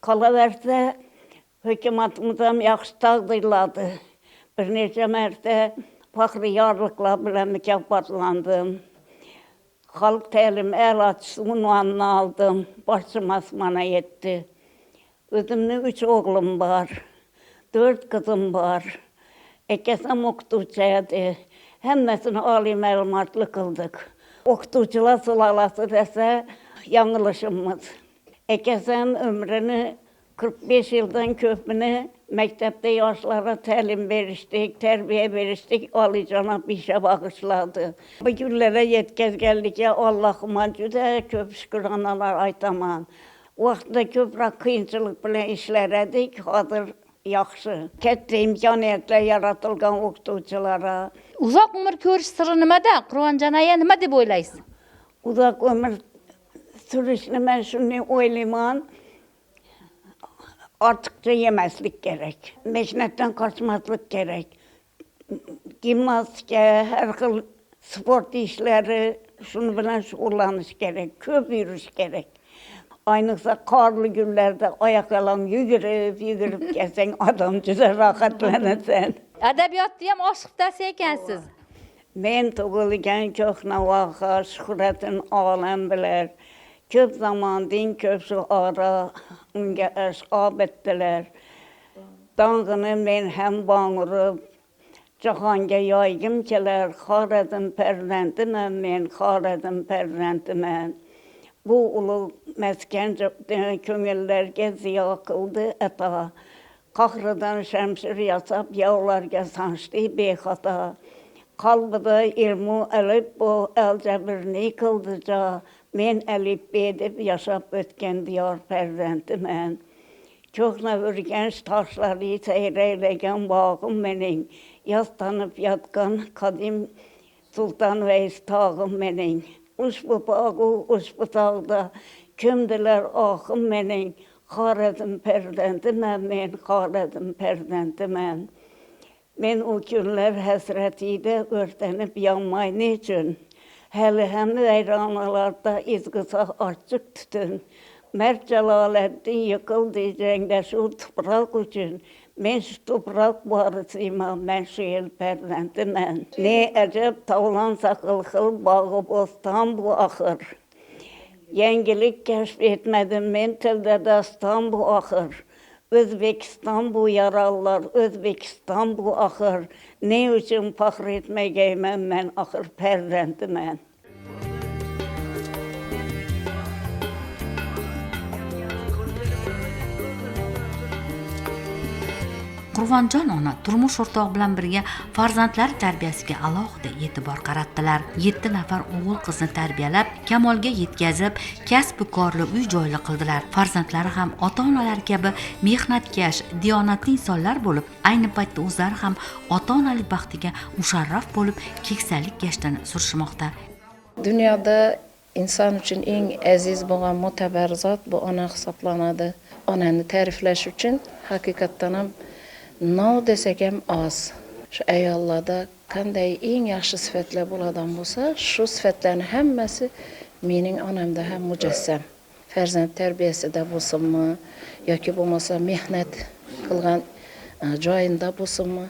Speaker 7: Qolaversa, hukumatimiz ham yaxshi taqdirladi. Bir necha marta faxriy yorliqlar bilan mukofotlandim. Xalq ta'lim a'lochisi unvonini oldim. Boshim osmona yetdi. O'zimning 3 o'g'lim bor, 4 qizim bor. Akasam o'qituvchi edi. Hammasini oliy ma'lumotli qildik. O'qituvchilar sulolasi desa yanglishimiz. Akasam umrini 45 yildan ko'pini maktabda yoshlarga ta'lim berishdik, tarbiya berishdik, oliyjanob ishga bag'ishladi. Bu kunlara yetkazganlikka Allohga juda ko'p shukronalar aytaman. Vaqtda ko'proq qiyinchilik bilan ishlar edik, hozir yaxshi. Katta imkoniyatlar yaratilgan o'qituvchilara.
Speaker 5: Uzoq umr ko'rish siri nimada? Qur'onjon aya nima deb o'ylaysiz?
Speaker 7: Uzoq umr surishni men shunday o'ylayman. Ortiqcha yemaslik kerak. Mehnatdan qochmaslik kerak. Gimnastika, har xil sport ishlari, shuni bilan shug'ullanish kerak. Ko'p yurish kerak. Ayniqsa qorli kunlarda oyoqyalang yugurib kelsang odam juda rohatlanasan.
Speaker 5: Adabiyotni ham oshiqtasi ekansiz.
Speaker 7: Men tug'ilgan Ko'hnavoha, Shuhratin olam bilar. Ko'p zamondan ko'p shuora unga ashqob etdilar. Dong'ini men ham bong'irib, jahonga yoygim kelar. Xorazm farzandiman men, Xorazm farzandiman. Bu ulug' maskan ko'ngillarga ziyo qildi ato. Qahridan shamshir yasab yovlarga sanchdi bexato. Qalbida ilmu alif bu aljabirni qildi jo. Men alifbe deb yashab o'tgan diyor farzandiman. Ko'hna o'rganch toshlari sayraylagan bog'im mening. Yastanib yotgan qadim Sultan Vays tog'im mening. Ushbu bog'u, ushbu tog'da ko'mdilar ohim mening. Xorazm farzandiman men, Xorazm farzandiman. Men u kunlar hasratida o'rtanib yonmay nechun. Hali ham vayronalarda izg'isa ochiq tutun. Mard Jaloliddin yiqildi jangda shu tuproq uchun. Men shu tuproq vorisiman, men shu el farzandiman. Ne ajab tovlon saqil xil bog'i bo'ston bu oxir. Yangilik kashf etmadim men tilda daston bu oxir. O'zbekiston bu yarallar, O'zbekiston bu oxir. Ne uchun faxr etmagayman men oxir farzandiman.
Speaker 5: Qurvonjon ona turmush o'rtog'i bilan birga farzandlari tarbiyasiga alohida e'tibor qaratdilar. 7 nafar o'g'il qizni tarbiyalab, kamolga yetkazib, kasb korli uy-joyli qildilar. Farzandlari ham ota-onalar kabi mehnatkash, diyonatli insonlar bo'lib, ayni paytda o'zlari ham ota-onalik baxtiga musharraf bo'lib, keksalik gashtini surishmoqda.
Speaker 8: Dunyoda inson uchun eng aziz bo'lgan mo'tabar zot bu ona hisoblanadi. Onani ta'riflash uchun haqiqatdan ham no desak ham oz. Shu ayollarda qanday eng yaxshi sifatlar bo'ladigan bo'lsa, shu sifatlarning hammasi mening onamda ham mujassam. Farzand tarbiyasida bo'lsinmi yoki bo'lmasa mehnat qilgan joyinda bo'lsinmi,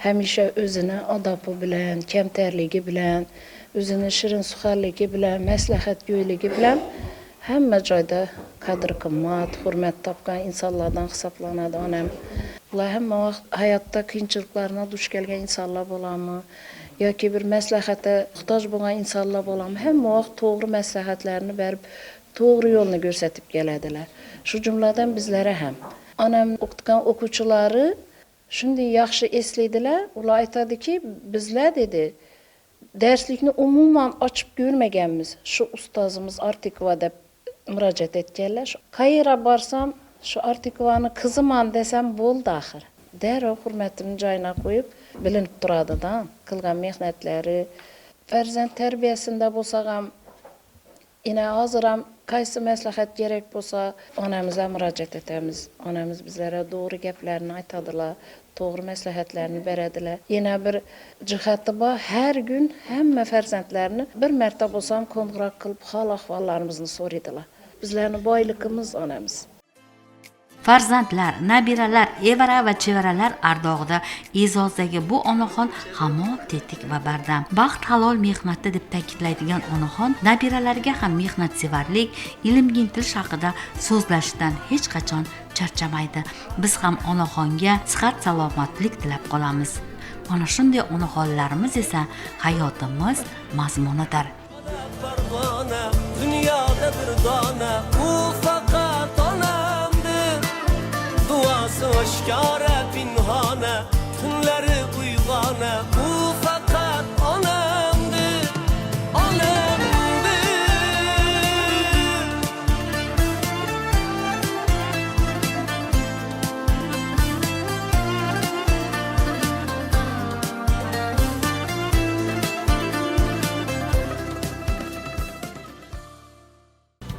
Speaker 8: hamisha o'zini odobi bilan, kamtarligi bilan, o'zini shirin suxarligi bilan, maslahatgo'yligi bilan hamma joyda qadr-qimmat, hurmat topgan insonlardan hisoblanadi onam. Ular hamma vaqt hayotda qiyinchiliklarga duch kelgan insonlar bo'ladimi yoki bir maslahatga muhtoj bo'lgan insonlar bo'ladimi, hamma vaqt to'g'ri maslahatlarni berib, to'g'ri yo'lni ko'rsatib keladilar. Shu jumladan bizlari ham. Onam o'qitgan o'quvchilari shunday yaxshi eslaydilar. Ular aytadiki, bizlar dedi, darslikni umuman ochib ko'rmaganmiz. Shu ustozimiz Artikova deb murojaat etganlar. Qayerga borsam, shu Artikovani qiziman desam bo'ldi axir. Darrov hurmatimni joyiga qo'yib, bilinib turadi-da, qilgan mehnatlari. Farzand tarbiyasida bo'lsa ham, ina hozir ham qaysi maslahat kerak bo'lsa, onamizga murojaat etamiz. Onamiz bizlarga to'g'ri gaplarni aytadilar, to'g'ri maslahatlarni beradilar. Yana bir jihati bor, har kun hamma farzandlarni bir marta bo'lsa ham qo'ng'iroq qilib hol-ahvollarimizni so'raydilar. Bizlarning boyligimiz onamiz.
Speaker 5: Farzandlar, nabiralar, evara va chevaralar ardog'ida e'zozdagi bu onaxon hamon tetik va bardam. Baxt halol mehnatda deb ta'kidlaydigan onaxon nabiralariga ham mehnatsevarlik, ilmga intilish haqida so'zlashdan hech qachon charchamaydi. Biz ham onaxonga sihat salomatlik tilab qolamiz. Mana shunday onaxonlarimiz esa hayotimiz mazmunidir.
Speaker 9: Dünyada bir dona, u faqat onamdir. Duası oshkora pinhona, tunlari uyg'ona, u faqat onamdir. Onamdir.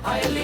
Speaker 10: Hayırlı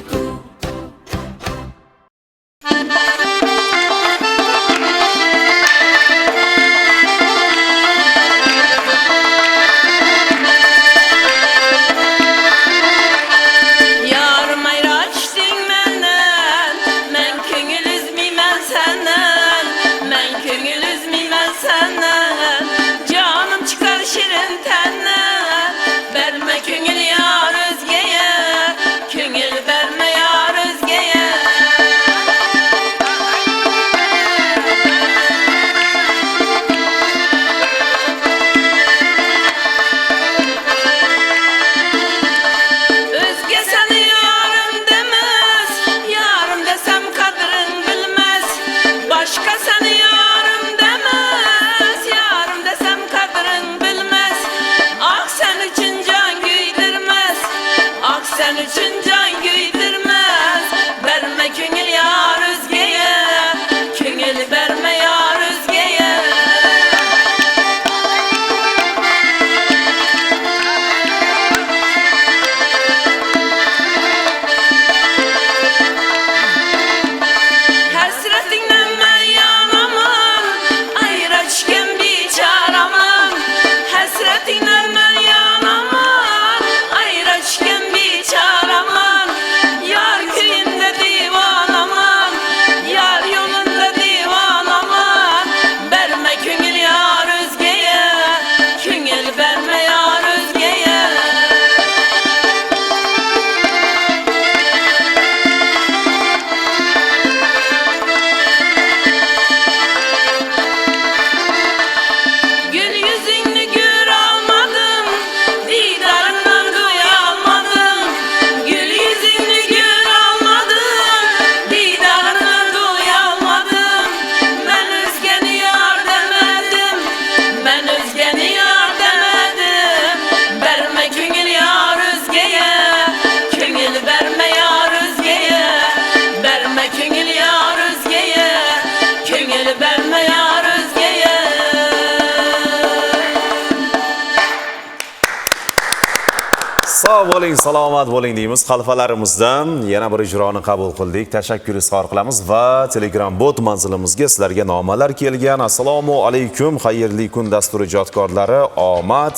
Speaker 1: Sog' bo'ling, salomat bo'ling deymiz. Xalfalarimizdan yana bir ijroni qabul qildik. Tashakkur izhor qilamiz va Telegram bot manzilimizga sizlarga nomalar kelgan. Assalomu alaykum, xayrli kun dasturi ijodkorlari, omad.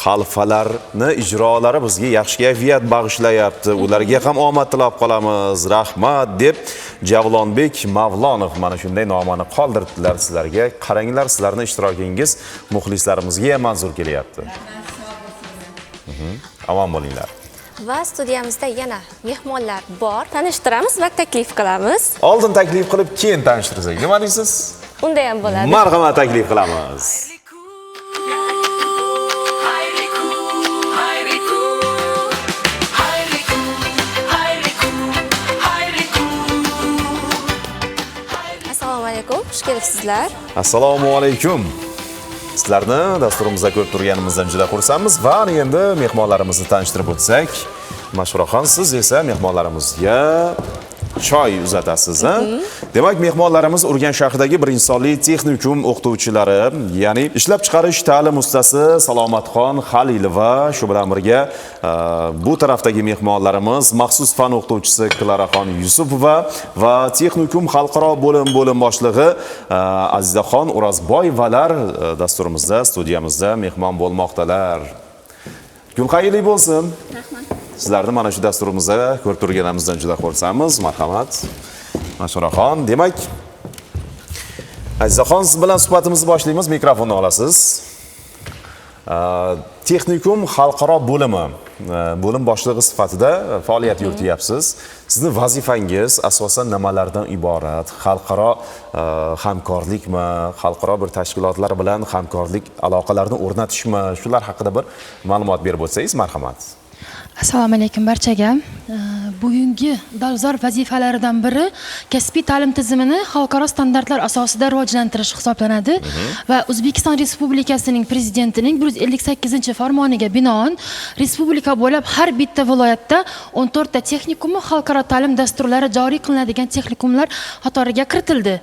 Speaker 1: Xalfalarni ijrolari bizga yaxshi kayfiyat bag'ishlayapti. Ularga ham omad tilab qolamiz. Rahmat deb Javlonbek Mavlonov mana shunday nomani qoldiribdilar sizlarga. Qaranglar, sizlarning ishtirokingiz muxlislarimizga ham manzur kelyapti. Omon bo'linglar.
Speaker 2: Va studiyamizda yana mehmonlar bor. Tanishtiramiz va taklif qilamiz.
Speaker 1: Oldin taklif qilib, keyin tanishtirsak, nima deysiz?
Speaker 2: Unda ham bo'ladi.
Speaker 1: Marhamat, taklif qilamiz.
Speaker 2: Assalomu alaykum. Xush kelibsizlar.
Speaker 1: Assalomu alaykum. Sizlarni dasturimizda ko'rib turganimizdan juda xursandmiz va endi mehmonlarimizni tanishtirib o'tsak, Mashuraxon, siz esa mehmonlarimizga choy uzatasiz, ha? Demak, mehmonlarimiz Urganch shahridagi birinchi sonli texnikum o'qituvchilari, ya'ni ishlab chiqarish ta'lim ustasi Salomatxon Halilova, shu bilan birga bu tarafdagi mehmonlarimiz maxsus fan o'qituvchisi Klaraxon Yusupova va texnikum xalqaro bo'lim boshlig'i Azizaxon O'razboyevalar dasturimizda, studiyamizda mehmon bo'lmoqdalar. Kun xayrli bo'lsin.
Speaker 2: Rahmat.
Speaker 1: Sizlarni mana shu dasturimizda ko'rib turganimizdan juda xursandmiz. Marhamat. Mashuraxon, demak, Azizaxon, siz bilan suhbatimizni boshlaymiz. Mikrofonni olasiz. Texnikum xalqaro bo'lim boshlig'i sifatida faoliyat yurityapsiz. Sizni vazifangiz asosan nimalardan iborat? Xalqaro hamkorlikmi, xalqaro bir tashkilotlar bilan hamkorlik aloqalarini o'rnatishmi? Shular haqida bir ma'lumot berib o'tsangiz, marhamat.
Speaker 10: Assalomu alaykum barchaga. Bugungi dolzarb vazifalaridan biri kasbiy ta'lim tizimini xalqaro standartlar asosida rivojlantirish hisoblanadi va O'zbekiston Respublikasining prezidentining 158-farmoniga binoan respublika bo'ylab har bitta viloyatda 14 ta texnikumi xalqaro ta'lim dasturlari joriy qilinadigan texnikumlar qatoriga kiritildi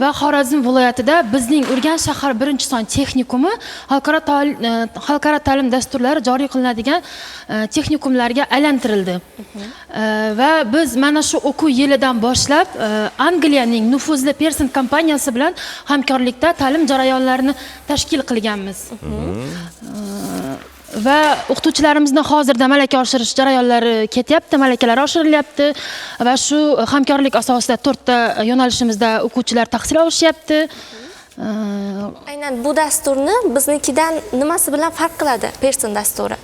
Speaker 10: va Xorazm viloyatida bizning Urganch shahar birinchi son texnikumi xalqaro ta'lim dasturlari joriy qilinadigan texnikumlarga aylantirildi. Va biz mana shu o'quv yilidan boshlab Angliyaning nufuzli Pearson kompaniyasi bilan hamkorlikda ta'lim jarayonlarini tashkil qilganmiz. Va o'qituvchilarimizni hozirda malaka oshirish jarayonlari ketyapti, malakalari oshirilyapti va shu hamkorlik asosida 4 ta yo'nalishimizda o'quvchilar tahsil olishyapti.
Speaker 2: Aynan bu dasturni biznikidan nimasi bilan farq qiladi Pearson dasturi?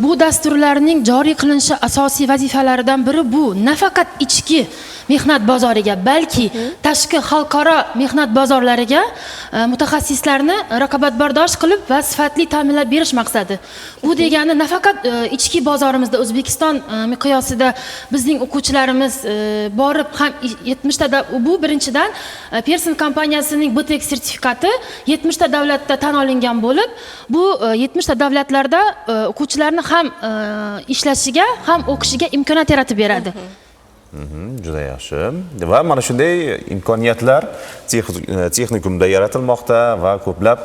Speaker 10: Bu dasturlarning joriy qilinishi asosiy vazifalaridan biri bu nafaqat ichki mehnat bozoriga, balki tashqi xalqaro mehnat bozorlariga mutaxassislarni raqobatbardosh qilib va sifatli ta'minlab berish maqsadi. Bu degani nafaqat ichki bozorimizda O'zbekiston miqyosida bizning o'quvchilarimiz borib ham 70 ta bu birinchidan Pearson kompaniyasining BTEC sertifikati 70 ta davlatda tan olingan bo'lib, bu 70 ta davlatlarda o'quvchilarni ham ishlashiga, ham o'qishiga imkoniyat yaratib beradi.
Speaker 1: Juda yaxshi. Va mana shunday imkoniyatlar texnikumda yaratilmoqda va ko'plab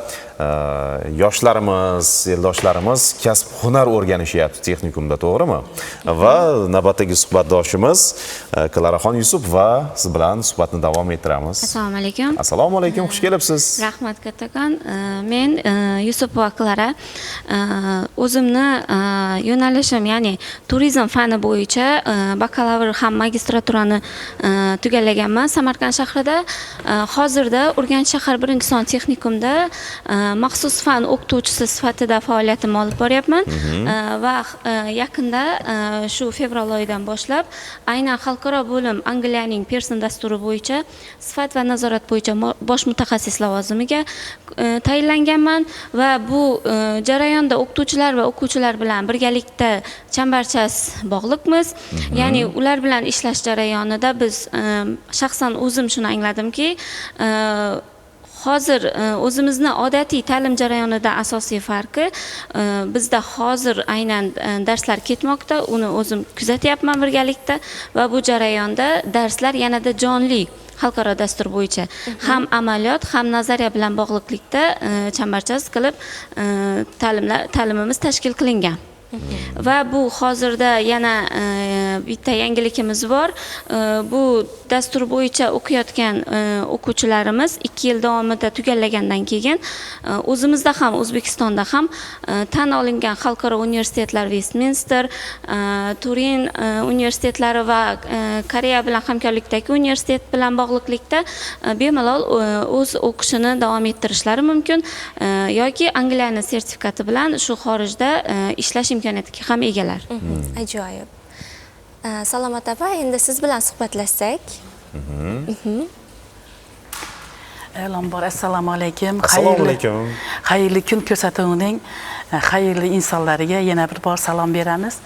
Speaker 1: yoshlarimiz, eldoshlarimiz kasb hunar o'rganishyapti texnikumda, to'g'rimi? Va navbatdagi suhbatdoshimiz Klaraxon Yusuf va siz bilan suhbatni davom ettiramiz.
Speaker 11: Assalomu alaykum.
Speaker 1: Assalomu alaykum, xush kelibsiz.
Speaker 11: Rahmat kattakon. Men Yusupova Klara. O'zimni yo'nalishim, ya'ni turizm fani bo'yicha bakalavr ham magistraturani tugallaganman Samarqand shahrida. Hozirda Urganch shahar birinchi son texnikumda maxsus fan o'qituvchisi sifatida faoliyatimni olib boryapman va yaqinda shu fevral oyidan boshlab aynan xalqaro bo'lim Angliyaning Pearson dasturi bo'yicha sifat va nazorat bo'yicha bosh mutaxassis lavozimiga tayinlanganman va bu jarayonda o'qituvchilar va o'quvchilar bilan birgalikda chambarchas bog'liqmiz. Ya'ni ular bilan ishlash jarayonida biz shaxsan o'zim shuni angladimki, hozir o'zimizni odatiy ta'lim jarayonidan asosiy farqi bizda hozir aynan darslar ketmoqda, uni o'zim kuzatyapman birgalikda va bu jarayonda darslar yanada jonli xalqaro dastur bo'yicha ham amaliyot ham nazariya bilan bog'liqlikda chambarchas qilib ta'limimiz tashkil qilingan. Va bu hozirda yana bitta yangilikimiz bor. Bu dastur bo'yicha o'qiyotgan o'quvchilarimiz 2 yil davomida tugallagandan keyin o'zimizda ham O'zbekistonda ham tan olingan xalqaro universitetlar Westminster, Turin universitetlari va Koreya bilan hamkorlikdagi universitet bilan bog'liqlikda bemalol o'z o'qishini davom ettirishlari mumkin yoki Angliyaning sertifikati bilan shu xorijda ishlash imkoniyatiga ham egalar.
Speaker 2: Ajoyib. Salomat opa, endi siz bilan suhbatlashsak.
Speaker 12: Avvalambor assalomu alaykum.
Speaker 1: Assalomu alaykum.
Speaker 12: Xayrli kun ko'rsatuvining xayrli insonlariga yana bir bor salom beramiz.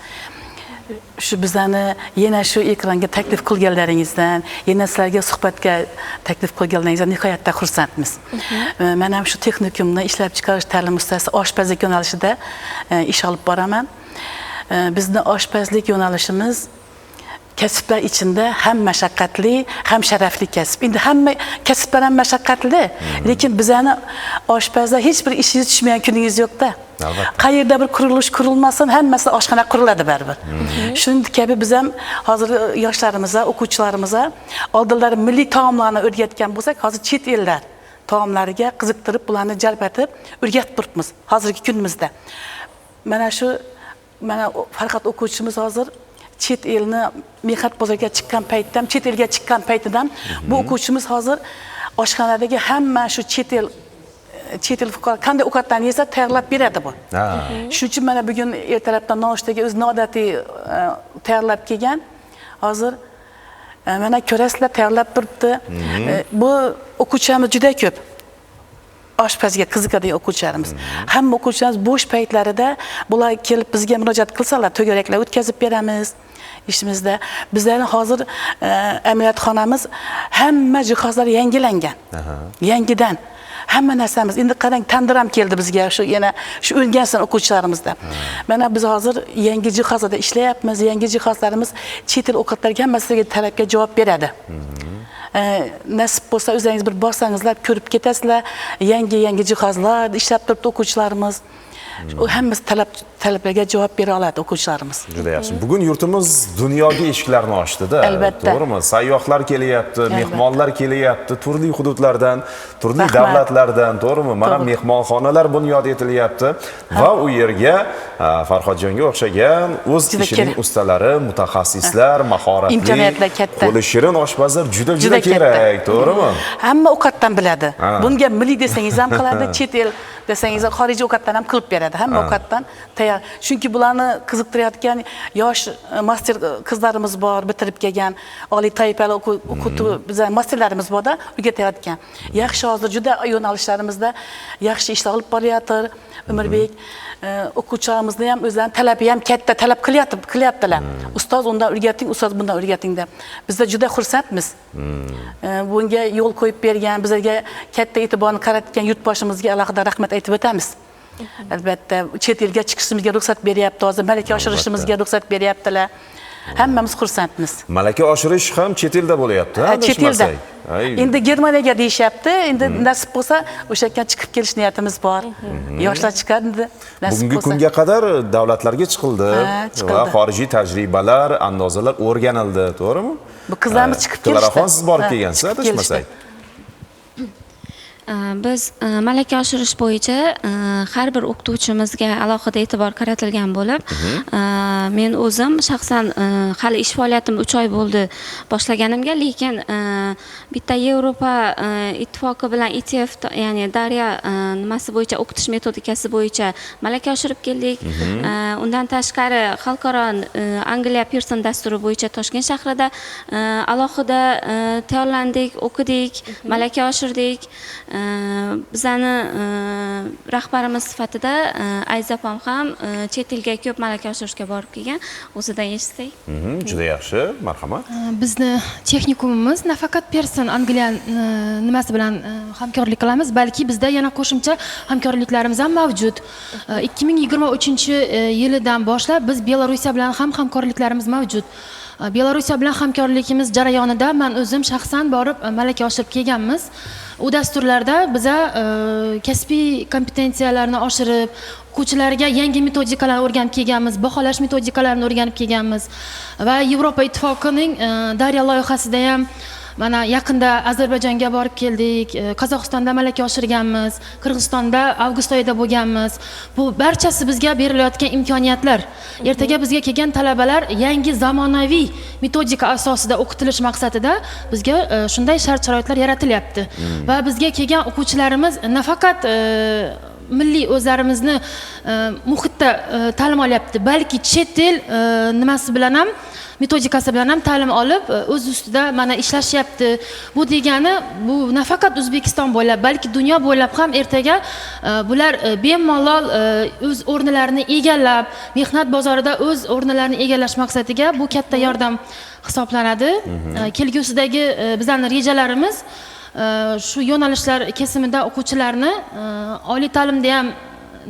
Speaker 12: Shu bizani yana shu ekranga taklif qilganlaringizdan, yana sizlarga suhbatga taklif qilganlaringizdan nihoyatda xursandmiz. Men ham shu texnikumni ishlab chiqarish ta'lim ustasi oshpazlik yo'nalishida ish olib boraman. Bizni oshpazlik yo'nalishimiz kasblar ichida ham mashaqqatli, ham sharafli kasb. Endi hamma kasblar ham mashaqqatli, lekin bizani oshpazlar hech bir ishingiz tushmagan kuningiz yo'q-da. Qayerda bir qurilish qurilmasin, hammasi oshxona quriladi baribir. Shunday kabi biz ham hozir yoshlarimizga, o'quvchilarimizga oldinlari milliy taomlarni o'rgatgan bo'lsak, hozir chet ellar taomlariga qiziqtirib, bularni jalb etib o'rgatib turibmiz hozirgi kunimizda. Mana Farhod o'quvchimiz hozir chet elni mehnat bozoriga chiqqan paytdan, chet elga chiqqan paytidan bu o'quvchimiz hozir oshxonadagi hamma shu chet el fuqarolar qanday ovqatlarni yesa tayyorlab beradi bu. Shuning uchun mana bugun ertalabdan nonushtaga o'z noodatiy tayyorlab kelgan. Hozir mana ko'rasizlar tayyorlab turibdi. Bu o'quvchilarimiz juda ko'p. Oshpazga qiziqadigan o'quvchilarimiz. Hamma o'quvchilarimiz bo'sh paytlarida bular kelib bizga murojaat qilsalar, to'garaklar o'tkazib beramiz. ishimizda. Bizlarning hozir amaliyotxonamiz hamma jihozlar yangilangan. Yangidan hamma narsamiz. Endi qarang, tandir ham keldi bizga, shu yana shu o'rgansin o'quvchilarimizda. Mana biz hozir yangi jihozda ishlayapmiz. Yangi jihozlarimiz chet el o'qitlarga hammasiga talabga javob beradi. Nasib bo'lsa o'zingiz bir borsangizlar ko'rib ketasizlar. Yangi jihozlar ishlab turibdi o'quvchilarimiz. Hammasi talablarga javob bera oladi o'quvchilarimiz.
Speaker 1: Juda yaxshi. Bugun yurtimiz dunyoga eshiklarini ochdi-da.
Speaker 12: Albatta.
Speaker 1: To'g'rimi? Sayyohlar kelyapti, mehmonlar kelyapti, turli hududlardan, turli davlatlardan, to'g'rimi? Mana mehmonxonalar bunyod etilyapti va u yerga Farhodjonga o'xshagan o'z ishining ustalari, mutaxassislar, mahoratli,
Speaker 12: imkoniyatlar katta.
Speaker 1: Qo'li shirin oshpazlar juda kerak, to'g'rimi?
Speaker 12: Hamma ovqatdan biladi. Bunga milliy desangiz ham qiladi, chet el desangiz xorijiy ovqatdan ham qilib beradi. Hamma ovqatdan tayyor. Chunki bularni qiziqtirayotgan yosh master qizlarimiz bor, bitirib kelgan, oliy toifali o'qituv bizlar masterlarimiz bor-da, o'rgatayotgan. Yaxshi hozir juda yo'nalishlarimizda yaxshi ishlar olib boryapti. Umirbek o'quvchilarimizni ham o'zlarining talabi ham katta, talab qilyaptilar. Ustoz undan o'rgating, ustoz bundan o'rgating deb. Bizlar juda xursandmiz. Bunga yo'l qo'yib bergan, bizlarga katta e'tiborni qaratgan yurtboshimizga alohida rahmat aytib o'tamiz. Albatta, chet elga chiqishimizga ruxsat beryapti, hozir malaka oshirishimizga ruxsat beryaptilar. Hammamiz xursandmiz.
Speaker 1: Malaka oshirish ham chet elda bo'lyapti,
Speaker 12: chet elda. Endi Germaniyaga deyishyapti. Endi nasib bo'lsa, o'sha yerga chiqib kelish niyatimiz bor. Yoshlar chiqadi, nasib
Speaker 1: bo'lsa. Bugungi kunga qadar davlatlarga chiqildi va xorijiy tajribalar, andozalar o'rganildi, to'g'rimi?
Speaker 12: Bu qizlarimiz chiqib kelishdi.
Speaker 1: Qizlarxon, siz borib kelgansiz, adashmasak.
Speaker 11: Biz malaka oshirish bo'yicha har bir o'qituvchimizga alohida e'tibor qaratilgan bo'lib, men o'zim shaxsan hali ish faoliyatim 3 oy bo'ldi boshlaganimga, lekin bitta Yevropa ittifoqi bilan ETF, ya'ni Darya nimasi bo'yicha o'qitish metodikasi bo'yicha malaka oshirib keldik. Undan tashqari xalqaro Angliya Pearson dasturi bo'yicha Toshkent shahrida alohida tayyorlandik, o'qidik, malaka oshirdik. Bizani rahbarimiz sifatida Ayzapam ham chet elga ko'p malaka oshirishga borib kelgan. O'zidan eshitsak.
Speaker 1: Juda yaxshi, marhamat.
Speaker 10: Bizni texnikumimiz nafaqat Pearson Angliya nimasi bilan hamkorlik qilamiz, balki bizda yana qo'shimcha hamkorliklarimiz ham mavjud. 2023-yilidan boshlab biz Belorussiya bilan ham hamkorliklarimiz mavjud. Belorussiya bilan hamkorligimiz jarayonida men o'zim shaxsan borib malaka oshirib kelganmiz. u dasturlarda biza kasbiy kompetensiyalarni oshirib, o'quvchilarga yangi metodikalarni o'rganib kelganmiz, baholash metodikalarini o'rganib kelganmiz va Yevropa Ittifoqining Darya loyihasida ham mana yaqinda Ozarbayjonga borib keldik, Qozog'istonda malaka oshirganmiz, Qirg'izistonda avgust oyida bo'lganmiz. Bu barchasi bizga berilayotgan imkoniyatlar. Ertaga bizga kelgan talabalar yangi zamonaviy metodika asosida o'qitilish maqsadida bizga shunday shart-sharoitlar yaratilyapti. Va bizga kelgan o'quvchilarimiz nafaqat milliy o'zlarimizni muhitda ta'lim olyapti, balki chet el nimasi bilan ham metodikasi bilan ham ta'lim olib o'z ustida mana ishlashyapti. Bu degani bu nafaqat O'zbekiston bo'ylab, balki dunyo bo'ylab ham ertaga bular bemalol o'z o'rnlarini egallab, mehnat bozorida o'z o'rnlarini egallash maqsadiga bu katta yordam hisoblanadi. Kelgusidagi bizlarning rejalarimiz shu yo'nalishlar kesimida o'quvchilarni oliy ta'limda ham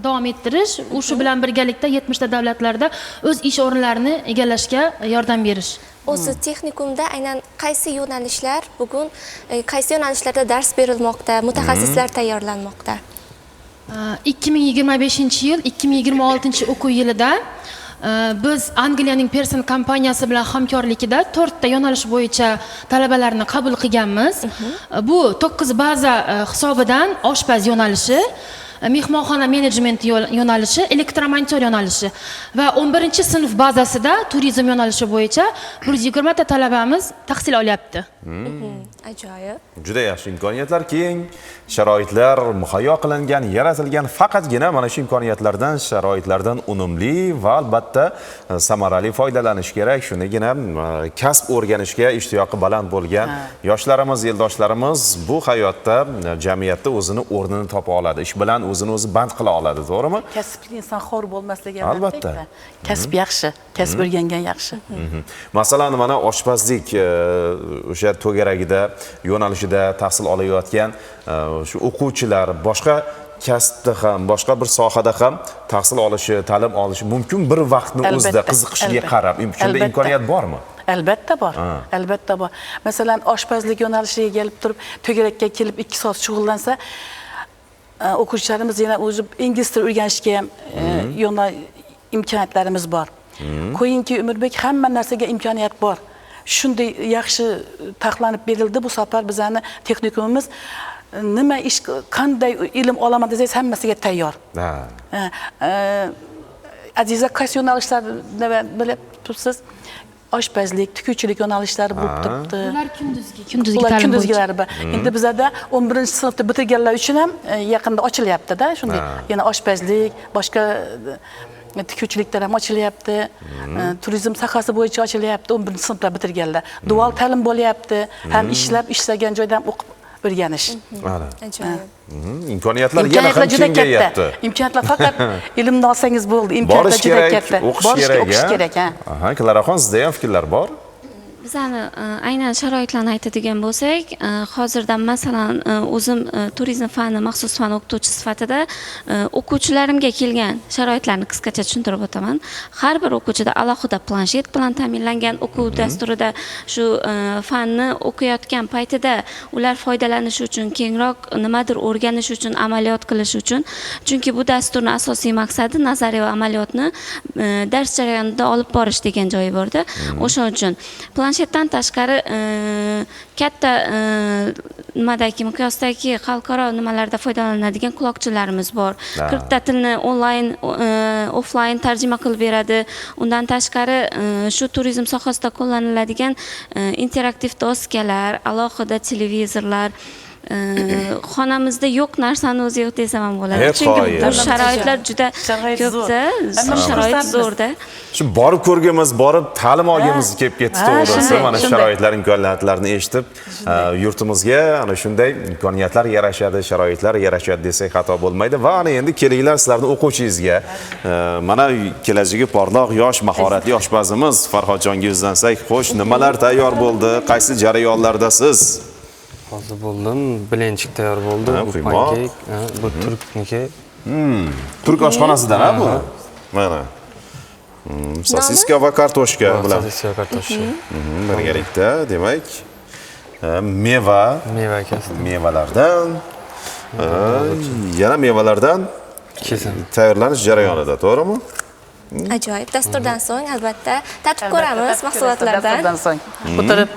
Speaker 10: davom ettirish, shu bilan birgalikda 70 ta davlatlarda o'z ish o'rinlarini egallashga yordam berish.
Speaker 2: O'zi texnikumda aynan qaysi yo'nalishlar bugun qaysi yo'nalishlarda dars berilmoqda, mutaxassislar tayyorlanmoqda?
Speaker 10: 2025-yil 2026 o'quv yilida biz Angliyaning Pearson kompaniyasi bilan hamkorlikda 4 ta yo'nalish bo'yicha talabalarni qabul qilganmiz. Bu 9 baza hisobidan oshpaz yo'nalishi, mehmonxona menejmenti yo'nalishi, elektromontor yo'nalishi va 11-sinf bazasida turizm yo'nalishi bo'yicha 120 ta talabamiz tahsil olyapti.
Speaker 2: Ajoyib.
Speaker 1: Juda yaxshi imkoniyatlar, keng sharoitlar muhayyo qilingan, yaratilgan. Faqatgina mana shu imkoniyatlardan, sharoitlardan unumli va albatta samarali foydalanish kerak. Shunigina kasb o'rganishga ishtiyoqi baland bo'lgan yoshlarimiz, eldoshlarimiz bu hayotda, jamiyatda o'zini o'rnini topa oladi. Ish bilan o'zini o'zi band qila oladi, to'g'rimi?
Speaker 12: Kasbli inson xor bo'lmasligi
Speaker 1: albatta.
Speaker 12: Kasb yaxshi, kasb o'rgangan yaxshi.
Speaker 1: Masalan, mana oshpazlik o'sha to'garagida yo'nalishida tahsil olayotgan shu o'quvchilar boshqa kasbda ham, boshqa bir sohada ham tahsil olishi, ta'lim olishi mumkin bir vaqtni o'zida qiziqishiga qarab. Shunday imkoniyat bormi?
Speaker 12: Albatta bor. Albatta bor. Masalan, oshpazlik yo'nalishiga kelib turib, to'garakka kelib 2 soat shug'ullansa, o'quvchilarimiz yana o'zi ingliz tilini o'rganishga ham imkoniyatlarimiz bor. Qo'yingki, Umurbek, hamma narsaga imkoniyat bor. Shunday yaxshi taxlanib berildi bu safar bizani texnikumimiz. Nima ish, qanday ilm olaman desangiz hammasiga tayyor. Aziza, qaysi yo'nalishlarni bilib turibsiz? Oshpazlik, tikuvchilik yo'nalishlari bo'lib turibdi.
Speaker 10: Ular kunduzgi
Speaker 12: bor. Endi bizada 11-sinfda bitirganlar uchun ham yaqinda ochilyapti-da, shunday. Yana oshpazlik, boshqa tikuvchiliklar ham ochilyapti. Turizm sohasi bo'yicha ochilyapti 11-sinfda bitirganlar. Dual ta'lim bo'lyapti. Ham ishlab, ishlagan joyda ham o'qib o'rganish.
Speaker 2: Ajoyib.
Speaker 1: Imkoniyatlar yana ham kengayapti.
Speaker 12: Imkoniyatlar faqat ilmni olsangiz bo'ldi. Imkoniyatlar juda katta. O'qish kerak.
Speaker 1: Aha, Klaraxon, sizda ham fikrlar bor?
Speaker 11: Bizani aynan sharoitlarni aytadigan bo'lsak, hozirda masalan o'zim turizm fani maxsus fan o'qituvchi sifatida o'quvchilarimga kelgan sharoitlarni qisqacha tushuntirib o'taman. Har bir o'quvchida alohida planshet bilan ta'minlangan o'quv dasturida shu fanni o'qiyotgan paytida ular foydalanishi uchun, kengroq nimadir o'rganish uchun, amaliyot qilish uchun. Chunki bu dasturning asosiy maqsadi nazariy va amaliyotni dars jarayonida olib borish degan joyi bor-da. O'sha uchun planshetdan tashqari katta nimadagi miqyosdagi xalqaro nimalarda foydalanadigan quloqchinlarimiz bor. 40 ta tilni onlayn, offlayn tarjima qilib beradi. Undan tashqari shu turizm sohasida qo'llaniladigan interaktiv doskalar, alohida televizorlar, xonamizda yo'q narsani o'zi yo'q desam ham bo'ladi. Chunki bu sharoitlar juda ko'pda, sharoit zo'rda.
Speaker 1: Shu borib ko'rgimiz, borib ta'lim olgimiz kelib ketdi, to'g'risi. Mana sharoitlar, imkoniyatlarni eshitib, yurtimizga ana shunday imkoniyatlar yarashadi, sharoitlar yarashadi desak xato bo'lmaydi. Va ana endi kelinglar sizlarning o'quvchingizga. Mana kelajagi porloq yosh mahoratli oshpazimiz Farhodjonga yuzlansak, xo'sh, nimalar tayyor bo'ldi? Qaysi jarayonlardasiz?
Speaker 4: Hozir bo'ldim, bilenchik tayyor bo'ldi. Bu pankek, bu turkniki.
Speaker 1: Turk oshxonasidan-a bu? Mana. Sosiska va kartoshka bilan.
Speaker 4: Sosiska va kartoshka.
Speaker 1: Birgalikda, demak, Meva.
Speaker 4: Meva kasbi.
Speaker 1: Mevalardan. Yana mevalardan tayyorlanish jarayonida, to'g'rimi?
Speaker 2: Ajoyib. Dasturdan so'ng albatta tatib ko'ramiz mahsulotlardan.
Speaker 12: Dasturdan so'ng o'tirib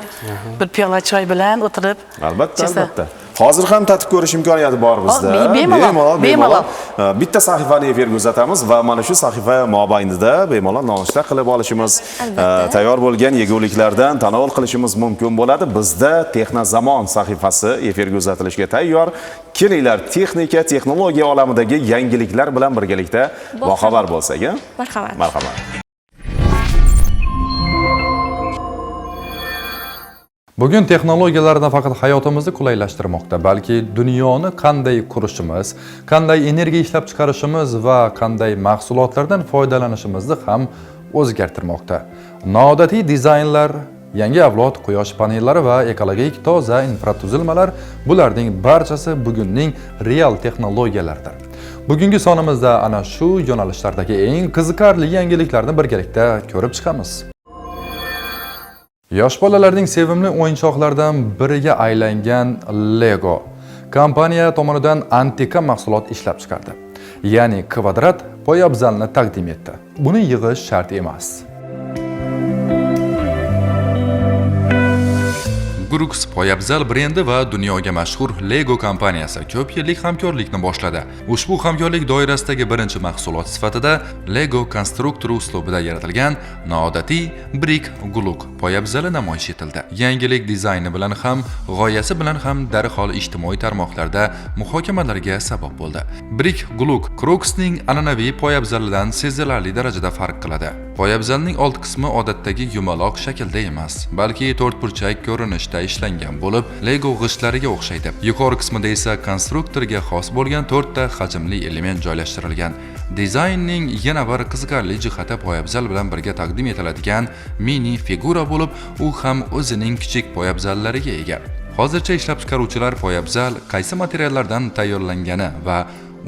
Speaker 12: bir piyola choy bilan o'tirib.
Speaker 1: Albatta. Hozir ham tatib ko'rish imkoniyati bor bizda.
Speaker 12: Bemalol.
Speaker 1: Bitta sahifani efirga uzatamiz va mana shu sahifa mobaynida bemalol nonushta qilib olishimiz, tayyor bo'lgan yeguliklardan tanovul qilishimiz mumkin bo'ladi. Bizda Texnozamon sahifasi efirga uzatilishga tayyor. Kelinglar, texnika, texnologiya olamidagi yangiliklar bilan birgalikda boxabar bo'lsak, Marhamat.
Speaker 13: Bugun texnologiyalar nafaqat hayotimizni qulaylashtirmoqda, balki dunyoni qanday qurishimiz, qanday energiya ishlab chiqarishimiz va qanday mahsulotlardan foydalanishimizni ham o'zgartirmoqda. Noodatiy dizaynlar, yangi avlod quyosh panellari va ekologik toza infratuzilmalar bularning barchasi bugunning real texnologiyalardir. Bugungi sonimizda ana shu yo'nalishlardagi eng qiziqarli yangiliklarni birgalikda ko'rib chiqamiz. Yosh bolalarning sevimli o'yinchoqlaridan biriga aylangan Lego kompaniya tomonidan antiqa mahsulot ishlab chiqardi. Ya'ni kvadrat poyabzalni taqdim etdi. Buni yig'ish shart emas. Grux poyabzal brendi va dunyoga mashhur Lego kompaniyasi ko'p yillik hamkorlikni boshladi. Ushbu hamkorlik doirasidagi birinchi mahsulot sifatida Lego konstruktori uslubida yaratilgan noodatiy Brick Gluk poyabzali namoyish etildi. Yangilik dizayni bilan ham, g'oyasi bilan ham darhol ijtimoiy tarmoqlarda muhokamalarga sabab bo'ldi. Brick Gluk Crux'ning an'anaviy poyabzalidan sezilarli darajada farq qiladi. Poyabzalning old qismi odatdagi yumaloq shaklda emas, balki to'rtburchak ko'rinishda ishlangan bo'lib, Lego g'ishtlariga o'xshaydi. Yuqori qismida esa konstruktorga xos bo'lgan 4 ta hajmli element joylashtirilgan. Dizaynning yana bir qiziqarli jihati poyabzal bilan birga taqdim etiladigan mini figura bo'lib, u ham o'zining kichik poyabzallariga ega. Hozircha ishlab chiqaruvchilar poyabzal qaysi materiallardan tayyorlangani va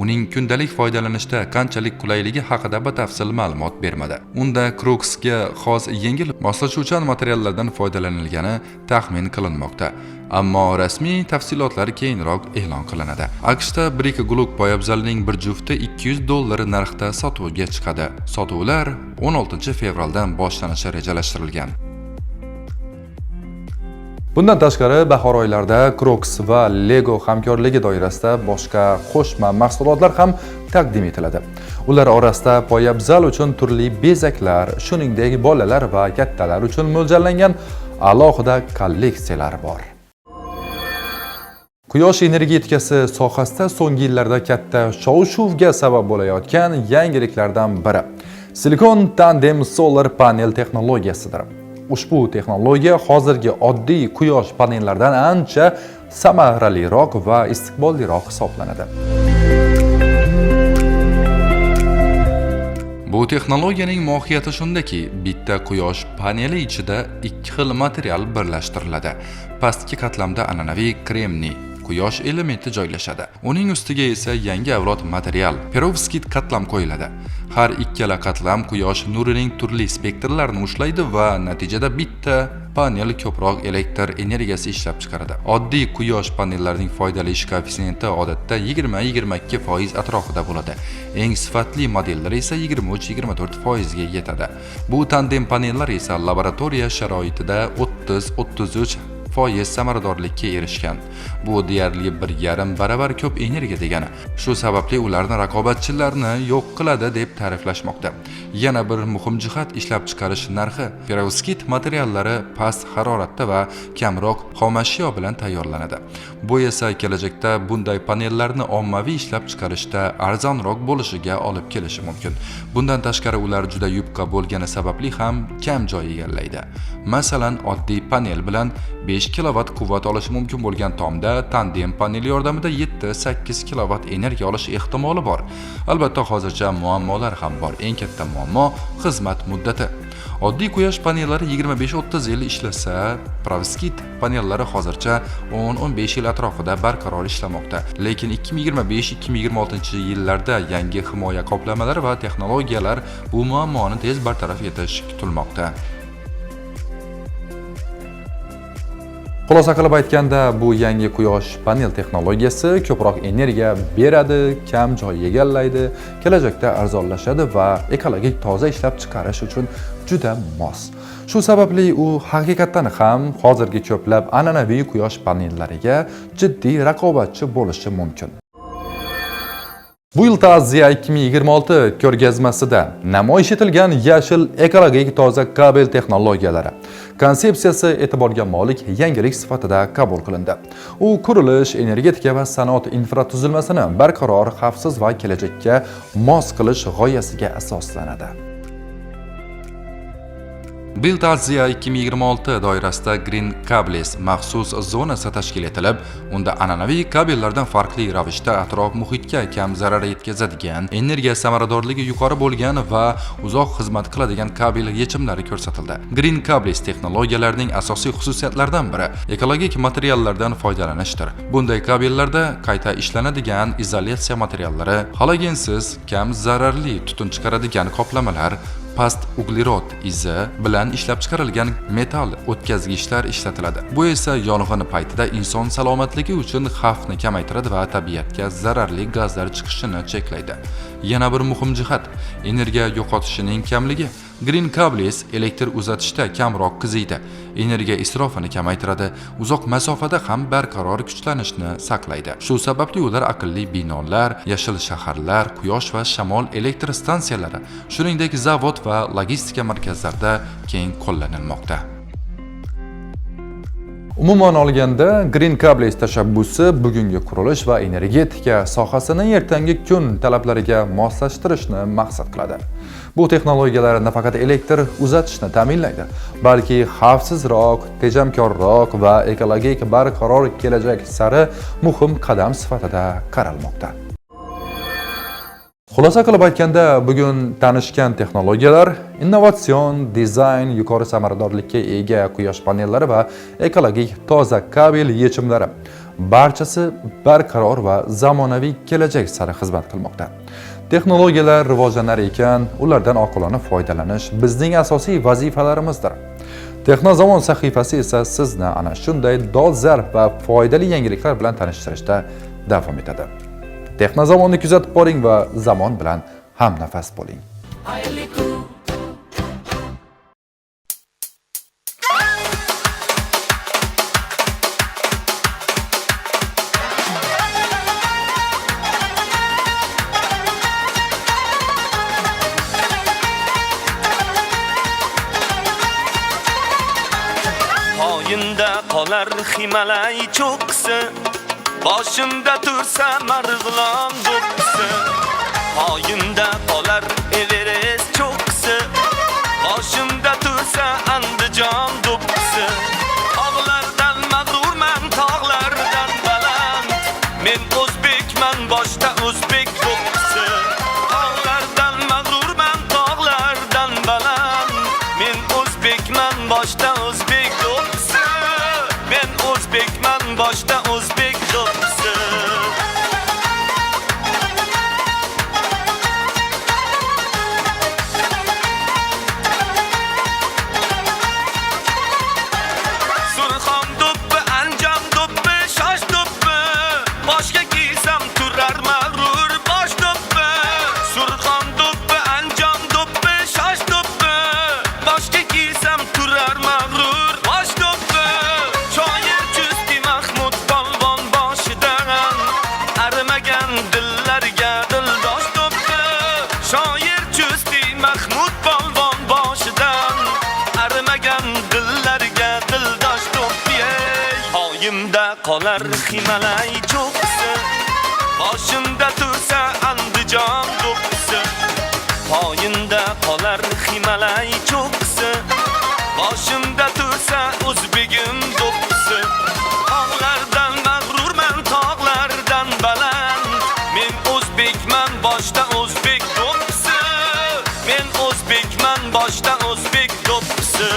Speaker 13: uning kundalik foydalanishda qanchalik qulayligi haqida batafsil ma'lumot bermadi. Unda Crux'ga xos yengil moslashuvchan materiallardan foydalanilgani taxmin qilinmoqda. Ammo rasmiy tafsilotlar keyinroq e'lon qilinadi. AQShda Brick Gluk poyabzalining bir jufti $200 narxda sotuvga chiqadi. Sotuvlar 16 fevraldan boshlanishi rejalashtirilgan. Bundan tashqari bahor oylarida Crux va Lego hamkorligi doirasida boshqa qo'shma mahsulotlar ham taqdim etiladi. Ular orasida poyabzal uchun turli bezaklar, shuningdek bolalar va kattalar uchun mo'ljallangan alohida kolleksiyalar bor. Quyosh energetikasi sohasida so'nggi yillarda katta shov-shuvga sabab bo'layotgan yangiliklardan biri Silikon tandem solar panel texnologiyasidir. Ushbu texnologiya hozirgi oddiy quyosh panellaridan ancha samaraliroq va istiqbolliroq hisoblanadi. Bu texnologiyaning mohiyati shundaki, bitta quyosh paneli ichida ikki xil material birlashtiriladi. Pastki qatlamda an'anaviy kremniy quyosh elementi joylashadi. Uning ustiga esa yangi avlod material perovskit qatlam qo'yiladi. Har ikkala qatlam quyosh nurining turli spektrlarini ushlaydi va natijada bitta panel ko'proq elektr energiyasi ishlab chiqaradi. Oddiy quyosh panellarining foydali ish koeffitsiyenti odatda 20-22% atrofida bo'ladi. Eng sifatli modellar esa 23-24% ga yetadi. Bu tandem panellar esa laboratoriya sharoitida 30-33% samaradorlikka erishgan. Bu deyarli 1,5 baravar ko'p energiya degani. Shu sababli ularni raqobatchilarni yo'q qiladi deb ta'riflashmoqda. Yana bir muhim jihat ishlab chiqarish narxi. Perovskit materiallari past haroratda va kamroq xomashyo bilan tayyorlanadi. Bu esa kelajakda bunday panellarni ommaviy ishlab chiqarishda arzonroq bo'lishiga olib kelishi mumkin. Bundan tashqari ular juda yupqa bo'lgani sababli ham kam joy egallaydi. Masalan, oddiy panel bilan 5 kilovatt quvvat olishi mumkin bo'lgan tomda tandem panel yordamida 7-8 kilovatt energiya olish ehtimoli bor. Albatta hozircha muammolar ham bor. Eng katta muammo xizmat muddati. Oddiy quyosh panellari 25-30 yil ishlasa, perovskit panellari hozircha 10-15 yil atrofida barqaror ishlamoqda. Lekin 2025-2026 yillarda yangi himoya qoplamalari va texnologiyalar bu muammoni tez bartaraf etish kutilmoqda. Xulosa qilib aytganda, bu yangi quyosh panel texnologiyasi ko'proq energiya beradi, kam joy egallaydi, kelajakda arzonlashadi va ekologik toza ishlab chiqarish uchun juda mos. Shu sababli u haqiqatan ham hozirgi ko'plab an'anaviy quyosh panellariga jiddiy raqobatchi bo'lishi mumkin. Bu yil Ta'ziya 2026 ko'rgazmasida namoyish etilgan yashil ekologik toza kabel texnologiyalari konsepsiyasi e'tiborga molik yangilik sifatida qabul qilindi. U qurilish, energetika va sanoat infratuzilmasini barqaror, xavfsiz va kelajakka mos qilish g'oyasiga asoslanadi. Bu yil Ta'ziya 2026 doirasida Green Cables maxsus zonasi tashkil etilib, unda an'anaviy kabellardan farqli ravishda atrof muhitga kam zarar yetkazadigan, energiya samaradorligi yuqori bo'lgan va uzoq xizmat qiladigan kabel yechimlari ko'rsatildi. Green Cables texnologiyalarining asosiy xususiyatlaridan biri ekologik materiallardan foydalanishdir. Bunday kabellarda qayta ishlanadigan izolyatsiya materiallari, halogensiz, kam zararli tutun chiqaradigan qoplamalar, past uglerod izi bilan ishlab chiqarilgan metall o'tkazgichlar ishlatiladi. Bu esa yong'in paytida inson salomatligi uchun xavfni kamaytiradi va tabiatga zararli gazlar chiqishini cheklaydi. Yana bir muhim jihat energiya yo'qotishining kamligi. Green Cables elektr uzatishda kamroq qiziydi, energiya isrofini kamaytiradi, uzoq masofada ham barqaror kuchlanishni saqlaydi. Shu sababli ular aqlli binolar, yashil shaharlar, quyosh va shamol elektr stansiyalari, shuningdek zavod va logistika markazlarida keng qo'llanilmoqda. Umuman olganda, Green Cables tashabbusi bugungi qurilish va energetika sohasini ertangi kun talablariga moslashtirishni maqsad qiladi. Bu texnologiyalar nafaqat elektr uzatishni ta'minlaydi, balki xavfsizroq, tejamkorroq va ekologik barqaror kelajak sari muhim qadam sifatida qaralmoqda. Xulosa qilib aytganda, bugun tanishgan texnologiyalar, innovatsion dizayn, yuqori samaradorlikka ega quyosh panellari va ekologik toza kabel yechimlari barchasi barqaror va zamonaviy kelajak sari xizmat qilmoqda. Texnologiyalar rivojlanar ekan, ulardan oqilona foydalanish bizning asosiy vazifalarimizdir. Texnozamon sahifasi esa sizni ana shunday dolzarb va foydali yangiliklar bilan tanishtirishda davom etadi. Texnozamonni kuzatib boring va zamon bilan hamnafas bo'ling.
Speaker 9: Poyinda qolar Himalay cho'qqisi, boshimda tursa Marg'ilon do'ppisi. Poyinda qolar Everest cho'qqisi, boshimda tursa Andijon do'ppisi. Tog'lardan mag'rurman, tog'lardan baland, men o'zbekman, boshda o'zbek do'ppisi. Tog'lardan mag'rurman, tog'lardan baland, men o'zbekman, boshda o'zbek do'ppisi. Men o'zbekman, boshda o'zbek do'ppisi. Surxon do'ppi, Anjom do'ppi, Shosh do'ppi, boshga kiysam turar mag'rur bosh do'ppi. Surxon do'ppi, Anjom do'ppi, Shosh do'ppi, boshga kiysam turar mag'rur bosh do'ppi. Shoir Chusti Mahmud polvon boshidan arimagan dillarga dildosh do'ppi. Shoir Chusti Mahmud polvon boshidan arimagan dillarga dildosh do'ppi. Poyimda qolar Himalay cho'qqisi, boshimda tursa Andijon do'ppisi. Poyinda qolar Himalay cho'qqisi, boshimda tursa o'zbegim do'ppisi. Tog'lardan mag'rurman, tog'lardan baland, men o'zbekman, boshda o'zbek do'ppisi. Men o'zbekman, boshda o'zbek do'ppisi.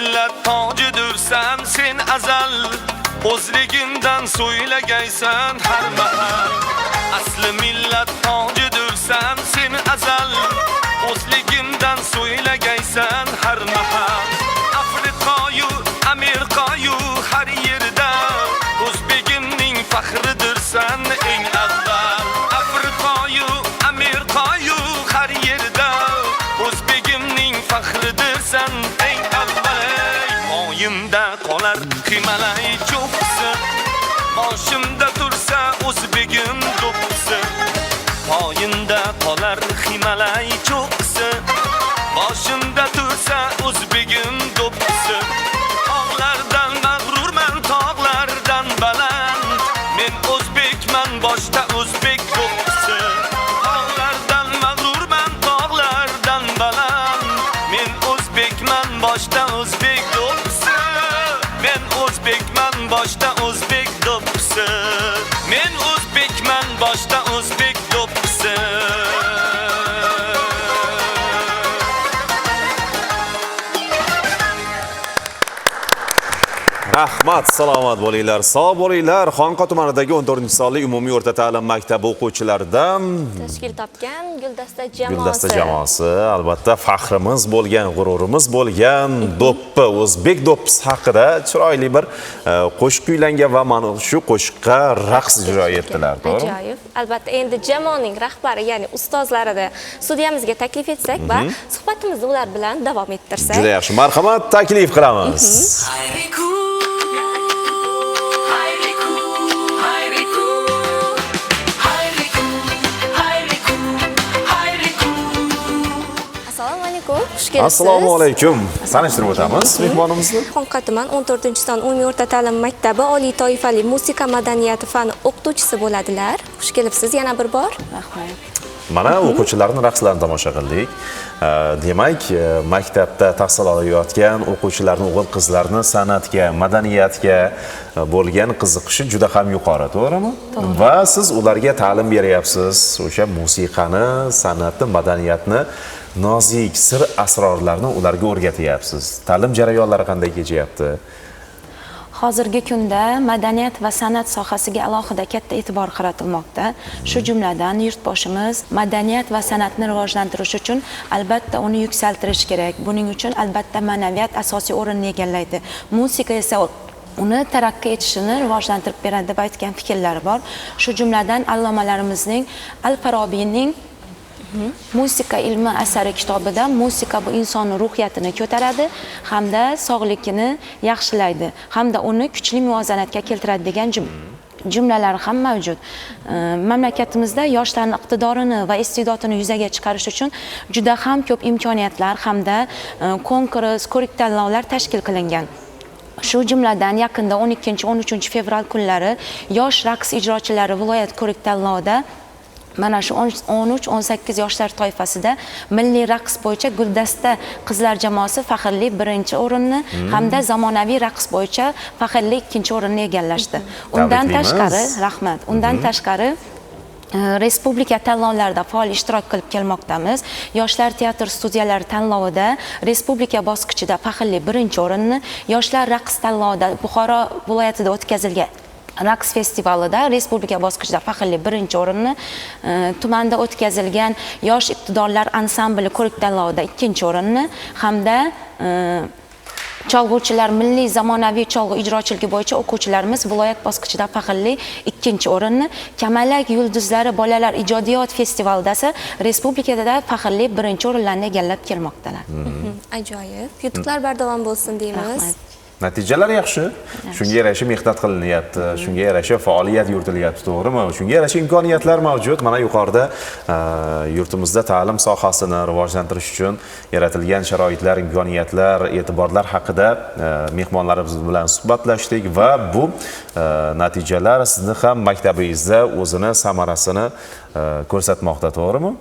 Speaker 9: millat tojidirsan sen azal, o'zligingdan so'ylagaysan har mahal. Asli millat tojidirsan sen azal, o'zligingdan so'ylagaysan har mahal. Afriqayu, Ameriqayu har yerda o'zbegimning faxridirsan eng avval. Afriqayu, Ameriqayu har yerda o'zbegimning faxridirsan eng avval. Moyimda qolar qimalay cho'qsi, boshimda tursa o'zbegim do'qsi. Moyimda qolar qimalay cho'qsi, boshimda tursa o'zbegim do'qsi. Tog'lardan mag'rurman, tog'lardan baland, men o'zbekman, boshda o'zbek do'qsi. Tog'lardan mag'rurman, tog'lardan baland, men o'zbekman, boshda o'zbek do'qsi. Men o'zbekman, boshda o'zbek do'qsi. Men o'zbekman, boshda o'zbek do'qsi.
Speaker 1: Rahmat, salomat bo'linglar, sog' bo'linglar. Xonqa tumanidagi 14-sonli umumiy o'rta ta'lim maktabi o'quvchilaridan
Speaker 2: Tashkil topgan Guldasta jamoasi.
Speaker 1: Guldasta jamoasi, albatta faxrimiz bo'lgan, g'ururimiz bo'lgan do'ppi, o'zbek do'ppisi haqida chiroyli bir qo'shiq kuylangan va mana shu qo'shiqqa raqs ijro etdilar, to'g'rimi?
Speaker 2: Ajoyib. Albatta, endi jamoaning rahbari, ya'ni ustozlarini studiyamizga taklif etsak va suhbatimizni ular bilan davom ettirsak.
Speaker 1: Juda yaxshi, marhamat, taklif qilamiz.
Speaker 2: Xush kelibsiz.
Speaker 1: Assalomu alaykum. Tanishtirib o'tamiz mehmonimizni.
Speaker 2: Xonqa tuman 14-son umumiy o'rta ta'lim maktabi oliy toifali musiqa madaniyati fani o'qituvchisi bo'ladilar. Xush kelibsiz yana bir bor.
Speaker 8: Rahmat.
Speaker 1: Mana o'quvchilarning raqslarini tomosha qildik. Demak, maktabda tahsil olayotgan o'quvchilarning o'g'il-qizlarni san'atga, madaniyatga bo'lgan qiziqishi juda ham yuqori, to'g'rimi? Va siz ularga ta'lim beryapsiz. O'sha musiqani, san'atni, madaniyatni, nozik sir asrorlarni ularga o'rgatyapsiz. Ta'lim jarayonlari qanday kechyapti?
Speaker 14: Hozirgi kunda madaniyat va san'at sohasiga alohida katta e'tibor qaratilmoqda. Shu jumladan yurtboshimiz madaniyat va san'atni rivojlantirish uchun albatta uni yuksaltirish kerak. Buning uchun albatta ma'naviyat asosiy o'rinni egallaydi. Musiqa esa uni taraqqiy etishini rivojlantirib beradi deb aytgan fikrlari bor. Shu jumladan allomalarimizning Al-Farobiyning Musiqa ilmi asari kitobida musiqa bu insonning ruhiyatini ko'taradi hamda sog'ligini yaxshilaydi hamda uni kuchli muvozanatga keltiradi degan jumlalar ham mavjud. Mamlakatimizda yoshlarning iqtidorini va iste'dodini yuzaga chiqarish uchun juda ham ko'p imkoniyatlar hamda konkurs, ko'rik-tanlovlar tashkil qilingan. Shu jumladan yaqinda 12-13 fevral kunlari yosh raqs ijrochilari viloyat ko'rik-tanlovida mana shu 13-18 yoshlar toifasida milliy raqs bo'yicha Guldasta qizlar jamoasi faxrli 1-o'rinni hamda zamonaviy raqs bo'yicha faxrli 2-o'rinni egallashdi. Undan tashqari, rahmat. Undan tashqari respublika tanlovlarida faol ishtirok qilib kelmoqdamiz. Yoshlar teatr studiyalari tanlovida respublika bosqichida faxrli 1-o'rinni, yoshlar raqs tanlovida Buxoro viloyatida o'tkazilgan raqs festivalida respublika bosqichida faxrli 1-o'rinni, tumanda o'tkazilgan yosh iqtidorlar ansambli ko'rik-tanlovida 2-o'rinni hamda cholg'uvchilar milliy zamonaviy cholg'u ijrochiligi bo'yicha o'quvchilarimiz viloyat bosqichida faxrli 2-o'rinni, Kamalak yulduzlari bolalar ijodiyot festivalida esa respublikada faxrli 1-o'rinlarni egallab kelmoqdalar.
Speaker 2: Ajoyib. Yutuqlar bardavom bo'lsin deymiz.
Speaker 1: Natijalar yaxshi. Shunga yarasha mehnat qilinyapti, shunga yarasha faoliyat yuritilyapti, to'g'rimi? Shunga yarasha imkoniyatlar mavjud. Mana yuqorida yurtimizda ta'lim sohasini rivojlantirish uchun yaratilgan sharoitlar, imkoniyatlar, e'tiborlar haqida mehmonlarimiz bilan suhbatlashdik va bu natijalar sizni ham maktabingizda o'zini samarasini ko'rsatmoqda, to'g'rimi?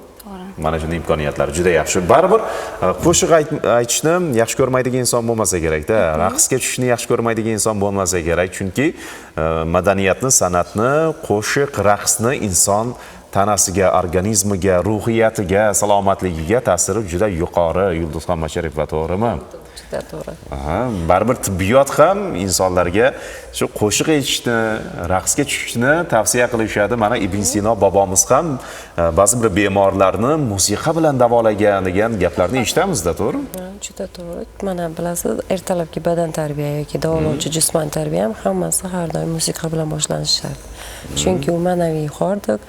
Speaker 1: Mana shunday imkoniyatlar juda yaxshi. Baribir qo'shiq aytishni yaxshi ko'rmaydigan inson bo'lmasa kerak-da, raqsga tushishni yaxshi ko'rmaydigan inson bo'lmasa kerak, chunki madaniyatni, san'atni, qo'shiq, raqsni inson tanasiga, organizmiga, ruhiyatiga, salomatligiga ta'siri juda yuqori. Yulduzxon Masharipova, to'g'rimi?
Speaker 6: juda to'g'ri.
Speaker 1: Baribir tibbiyot ham insonlarga shu qo'shiq aytishni, raqsga tushishni tavsiya qilishadi. Mana Ibn Sino bobomiz ham ba'zi bir bemorlarni musiqa bilan davolagan degan gaplarni eshitamiz-da, to'g'rimi?
Speaker 6: Juda to'g'ri. Mana bilasiz, ertalabki badan tarbiya yoki davolovchi jismoniy tarbiya ham hammasi har doim musiqa bilan boshlanishi shart. Chunki u ma'naviy hordiq,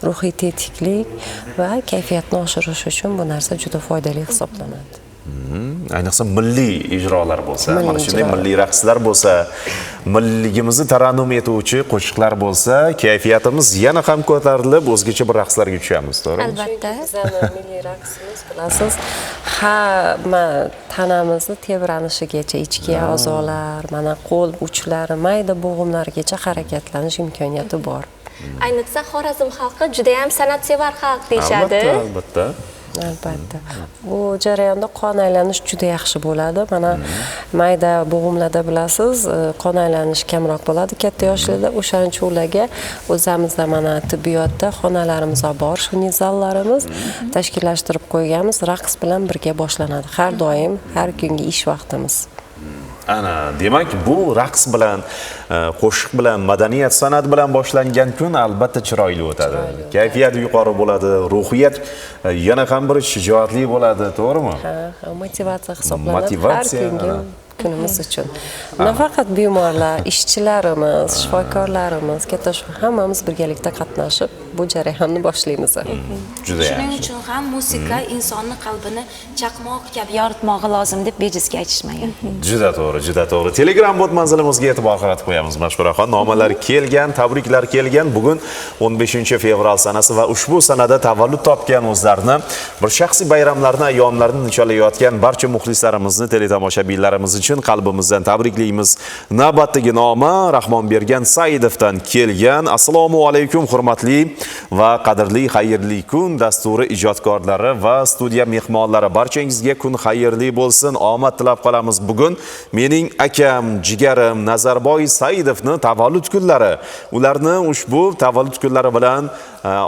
Speaker 6: ruhiy tetiklik va kayfiyatni oshirish uchun bu narsa juda foydali hisoblanadi.
Speaker 1: Ayniqsa milliy ijrolar bo'lsa, mana shunday milliy raqslar bo'lsa, milligimizni tarannum etuvchi qo'shiqlar bo'lsa, kayfiyatimiz yana ham ko'tarilib, o'zgacha bir raqslarga tushamiz, to'g'rimi?
Speaker 2: Albatta.
Speaker 6: Bizning milliy raqsimiz bilasiz, hamma tanamizni tebranishigacha ichki a'zolar, mana qo'l uchlari, mayda bo'g'imlargacha harakatlanish imkoniyati bor.
Speaker 2: Ayniqsa Xorazm xalqi juda ham san'atsevar xalq deyshadi.
Speaker 1: Albatta.
Speaker 6: Albatta. Bu jarayonda qon aylanish juda yaxshi bo'ladi. Mana mayda bo'g'imlarda bilasiz, qon aylanish kamroq bo'ladi katta yoshlarda. O'shaning uchun ularga o'zimizda mana tibbiyotda xonalarimiz bor, shunday zallarimiz tashkillashtirib qo'yganmiz. Raqs bilan birga boshlanadi. Har doim, har kungi ish vaqtimiz.
Speaker 1: Ana, demak, bu raqs bilan, qo'shiq bilan, madaniyat, san'at bilan boshlangan kun albatta chiroyli o'tadi. Kayfiyat yuqori bo'ladi, ruhiyat yana ham bir shijoatli bo'ladi, to'g'rimi?
Speaker 6: Ha, motivatsiya hisoblanadi har kungi kunimiz uchun. Nafaqat bemorlar, ishchilarimiz, shifokorlarimiz, katta hammamiz birgalikda qatnashib bu jarayonni boshlaymiz.
Speaker 1: Juda yaxshi.
Speaker 14: Shuning uchun ham musiqa insonni qalbini chaqmoq kabi yoritmog'i lozim deb bejizga aytishmagan.
Speaker 1: Juda to'g'ri, juda to'g'ri. Telegram bot manzilimizga e'tibor qaratib qo'yamiz. Mashhuraxon nomalar kelgan, tabriklar kelgan. Bugun 15-fevral sanasi va ushbu sanada tavallud topgan o'zlarini bir shaxsiy bayramlarni, ayyomlarni nishonlayotgan barcha muxlislarimizni, teletomoshabinlarimiz uchun qalbimizdan tabriklaymiz. Navbatdagi noma Rahmonbergan Saidovdan kelgan. Assalomu alaykum, hurmatli va qadrli xayrli kun dasturi ijodkorlari va studiya mehmonlari, barchangizga kun xayrli bo'lsin, omad tilab qolamiz. Bugun mening akam, jigarim Nazarboy Saidovni tavallud kunlari. Ularni ushbu tavallud kunlari bilan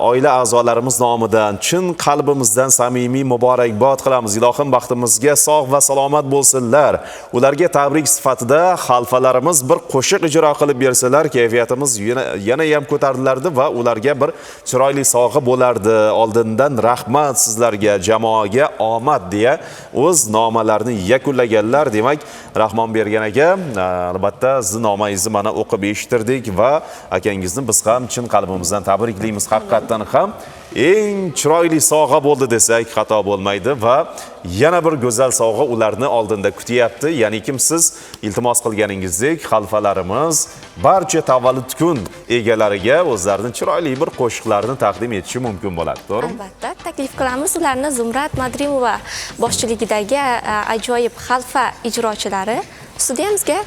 Speaker 1: oila a'zolarimiz nomidan chin qalbimizdan samimiy muborakbod qilamiz. Ilohim baxtimizga sog' va salomat bo'lsinlar. Ularga tabrik sifatida xalfalarimiz bir qo'shiq ijro qilib bersalar, kayfiyatimiz yana ham ko'tarilardi va ularga bir chiroyli sog'i bo'lardi. Oldindan rahmat sizlarga, jamoaga omad deya o'z nomalarini yakunlaganlar. Demak, Rahmonbergan aka, albatta sizni nomangizni mana o'qib eshittirdik va akangizni biz ham chin qalbimizdan tabriklaymiz. Haqiqatan ham eng chiroyli sovg'a bo'ldi desak xato bo'lmaydi va yana bir go'zal sovg'a ularni oldinda kutyapti. Ya'ni kim siz iltimos qilganingizdek xalfalarimiz barcha tavallud kun egalariga o'zlarining chiroyli bir qo'shiqlarini taqdim etishi mumkin bo'ladi, to'g'rimi?
Speaker 2: Albatta, taklif qilamiz ularni Zumrat Madrimova boshchiligidagi ajoyib xalfa ijrochilari studiyamizga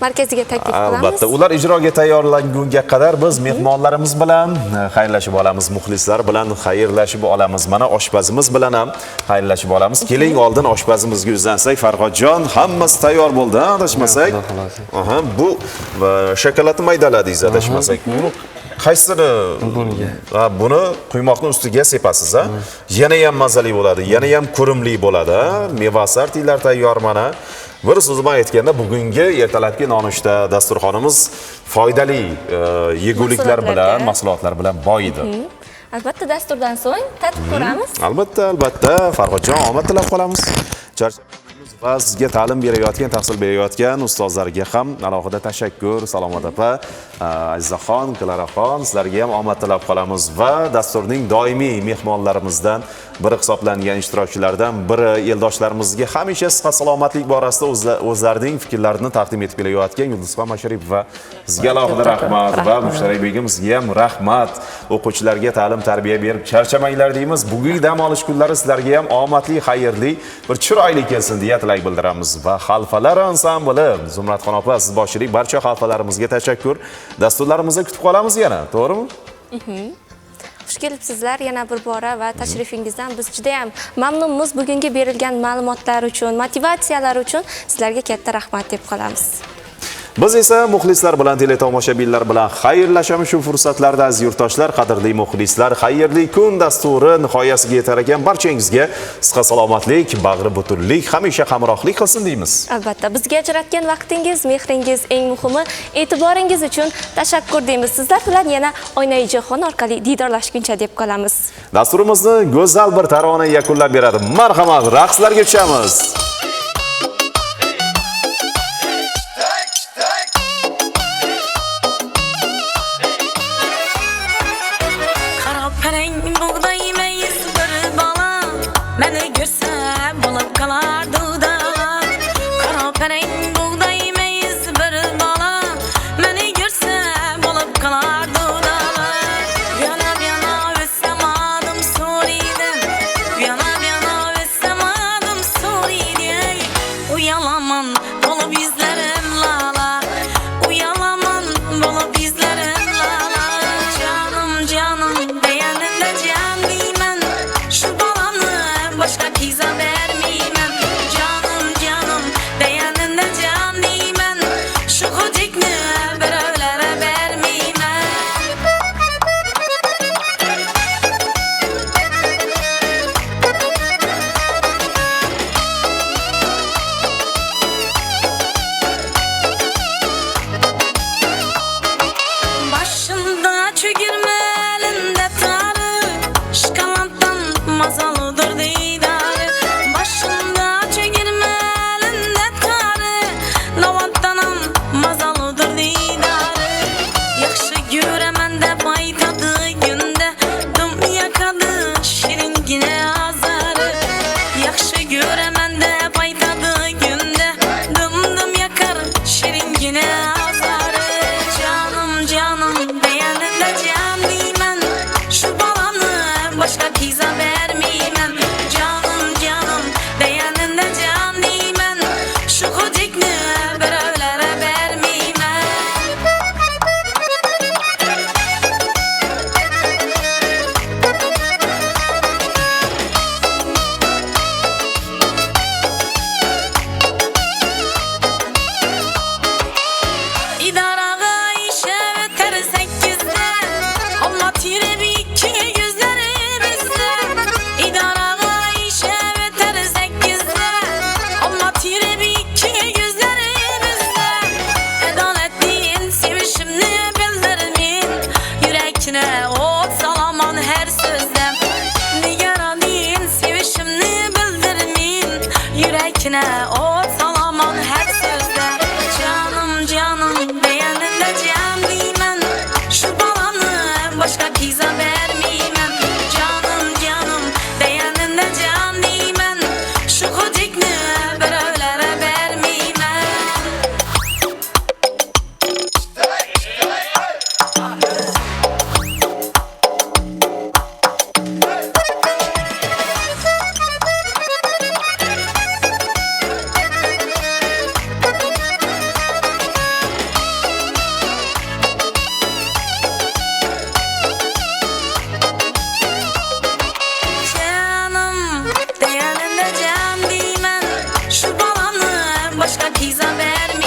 Speaker 2: markaziga taklif qilamiz.
Speaker 1: Albatta, ular ijroga tayyorlangunga qadar biz mehmonlarimiz bilan xayrlashib olamiz, muxlislar bilan xayrlashib olamiz. Mana oshpazimiz bilan ham xayrlashib olamiz. Keling, oldin oshpazimizga uzansak. Farhodjon, hammasi tayyor bo'ldi, adashmasak. Aha, bu shokoladni maydaladingiz, adashmasak. Qaysini? Buni quymoqning ustiga sepasiz, ha? Yana ham mazali bo'ladi, yana ham ko'rimli bo'ladi, ha? Meva-sartiylar tayyor mana. Bir so'z bilan aytganda, bugungi ertalabki nonushta dasturxonimiz foydali yeguliklar bilan, mahsulotlar bilan boy edi.
Speaker 2: Albatta, dasturdan so'ng tatib ko'ramiz.
Speaker 1: Albatta, Farhodjon, omad tilab qolamiz. Va sizga ta'lim berayotgan, tahsil berayotgan ustozlarga ham alohida tashakkur. Salomat opa, Azizaxon, Klaraxon, sizlarga ham omad tilab qolamiz va dasturning doimiy mehmonlarimizdan biri hisoblangan ishtirokchilardan biri eldoshlarimizga hamisha sihat salomatlik borasida o'zlarining fikrlarini taqdim etib kelayotgan Yulduzxon Masharipova, sizga alohida rahmat va Mushtara begim, sizga ham rahmat. O'quvchilarga ta'lim tarbiya berib charchamanglar deymiz. Bugungi dam olish kunlari sizlarga ham omadli, xayrli, bir chiroyli kelsin deya tilak bildiramiz va xalfalar ansambli Zumratxon opa, siz boshchilik barcha xalfalarimizga tashakkur. Dasturlarimizda kutib qolamiz yana, to'g'rimi?
Speaker 2: Xush kelibsizlar yana bir bora va tashrifingizdan biz juda ham mamnunmiz. Bugungi berilgan ma'lumotlar uchun, motivatsiyalar uchun sizlarga katta rahmat deb qolamiz.
Speaker 1: Biz esa muxlislar bilan, teletomoshabinlar bilan xayrlashamiz shu fursatlarda aziz yurtdoshlar, qadrli muxlislar, xayrli kun dasturi nihoyasiga yetar ekan. Barchangizga sihat salomatlik, bag'ri butunlik, hamisha hamrohlik qilsin deymiz.
Speaker 2: Albatta, bizga ajratgan vaqtingiz, mehringiz, eng muhimi e'tiboringiz uchun tashakkur deymiz. Sizlar bilan yana Oynai jahon orqali diydorlashguncha deb qolamiz.
Speaker 1: Dasturimizni go'zal bir tarona yakunlab beradi. Marhamat, raqslarga tushamiz.
Speaker 15: Başka pizza verme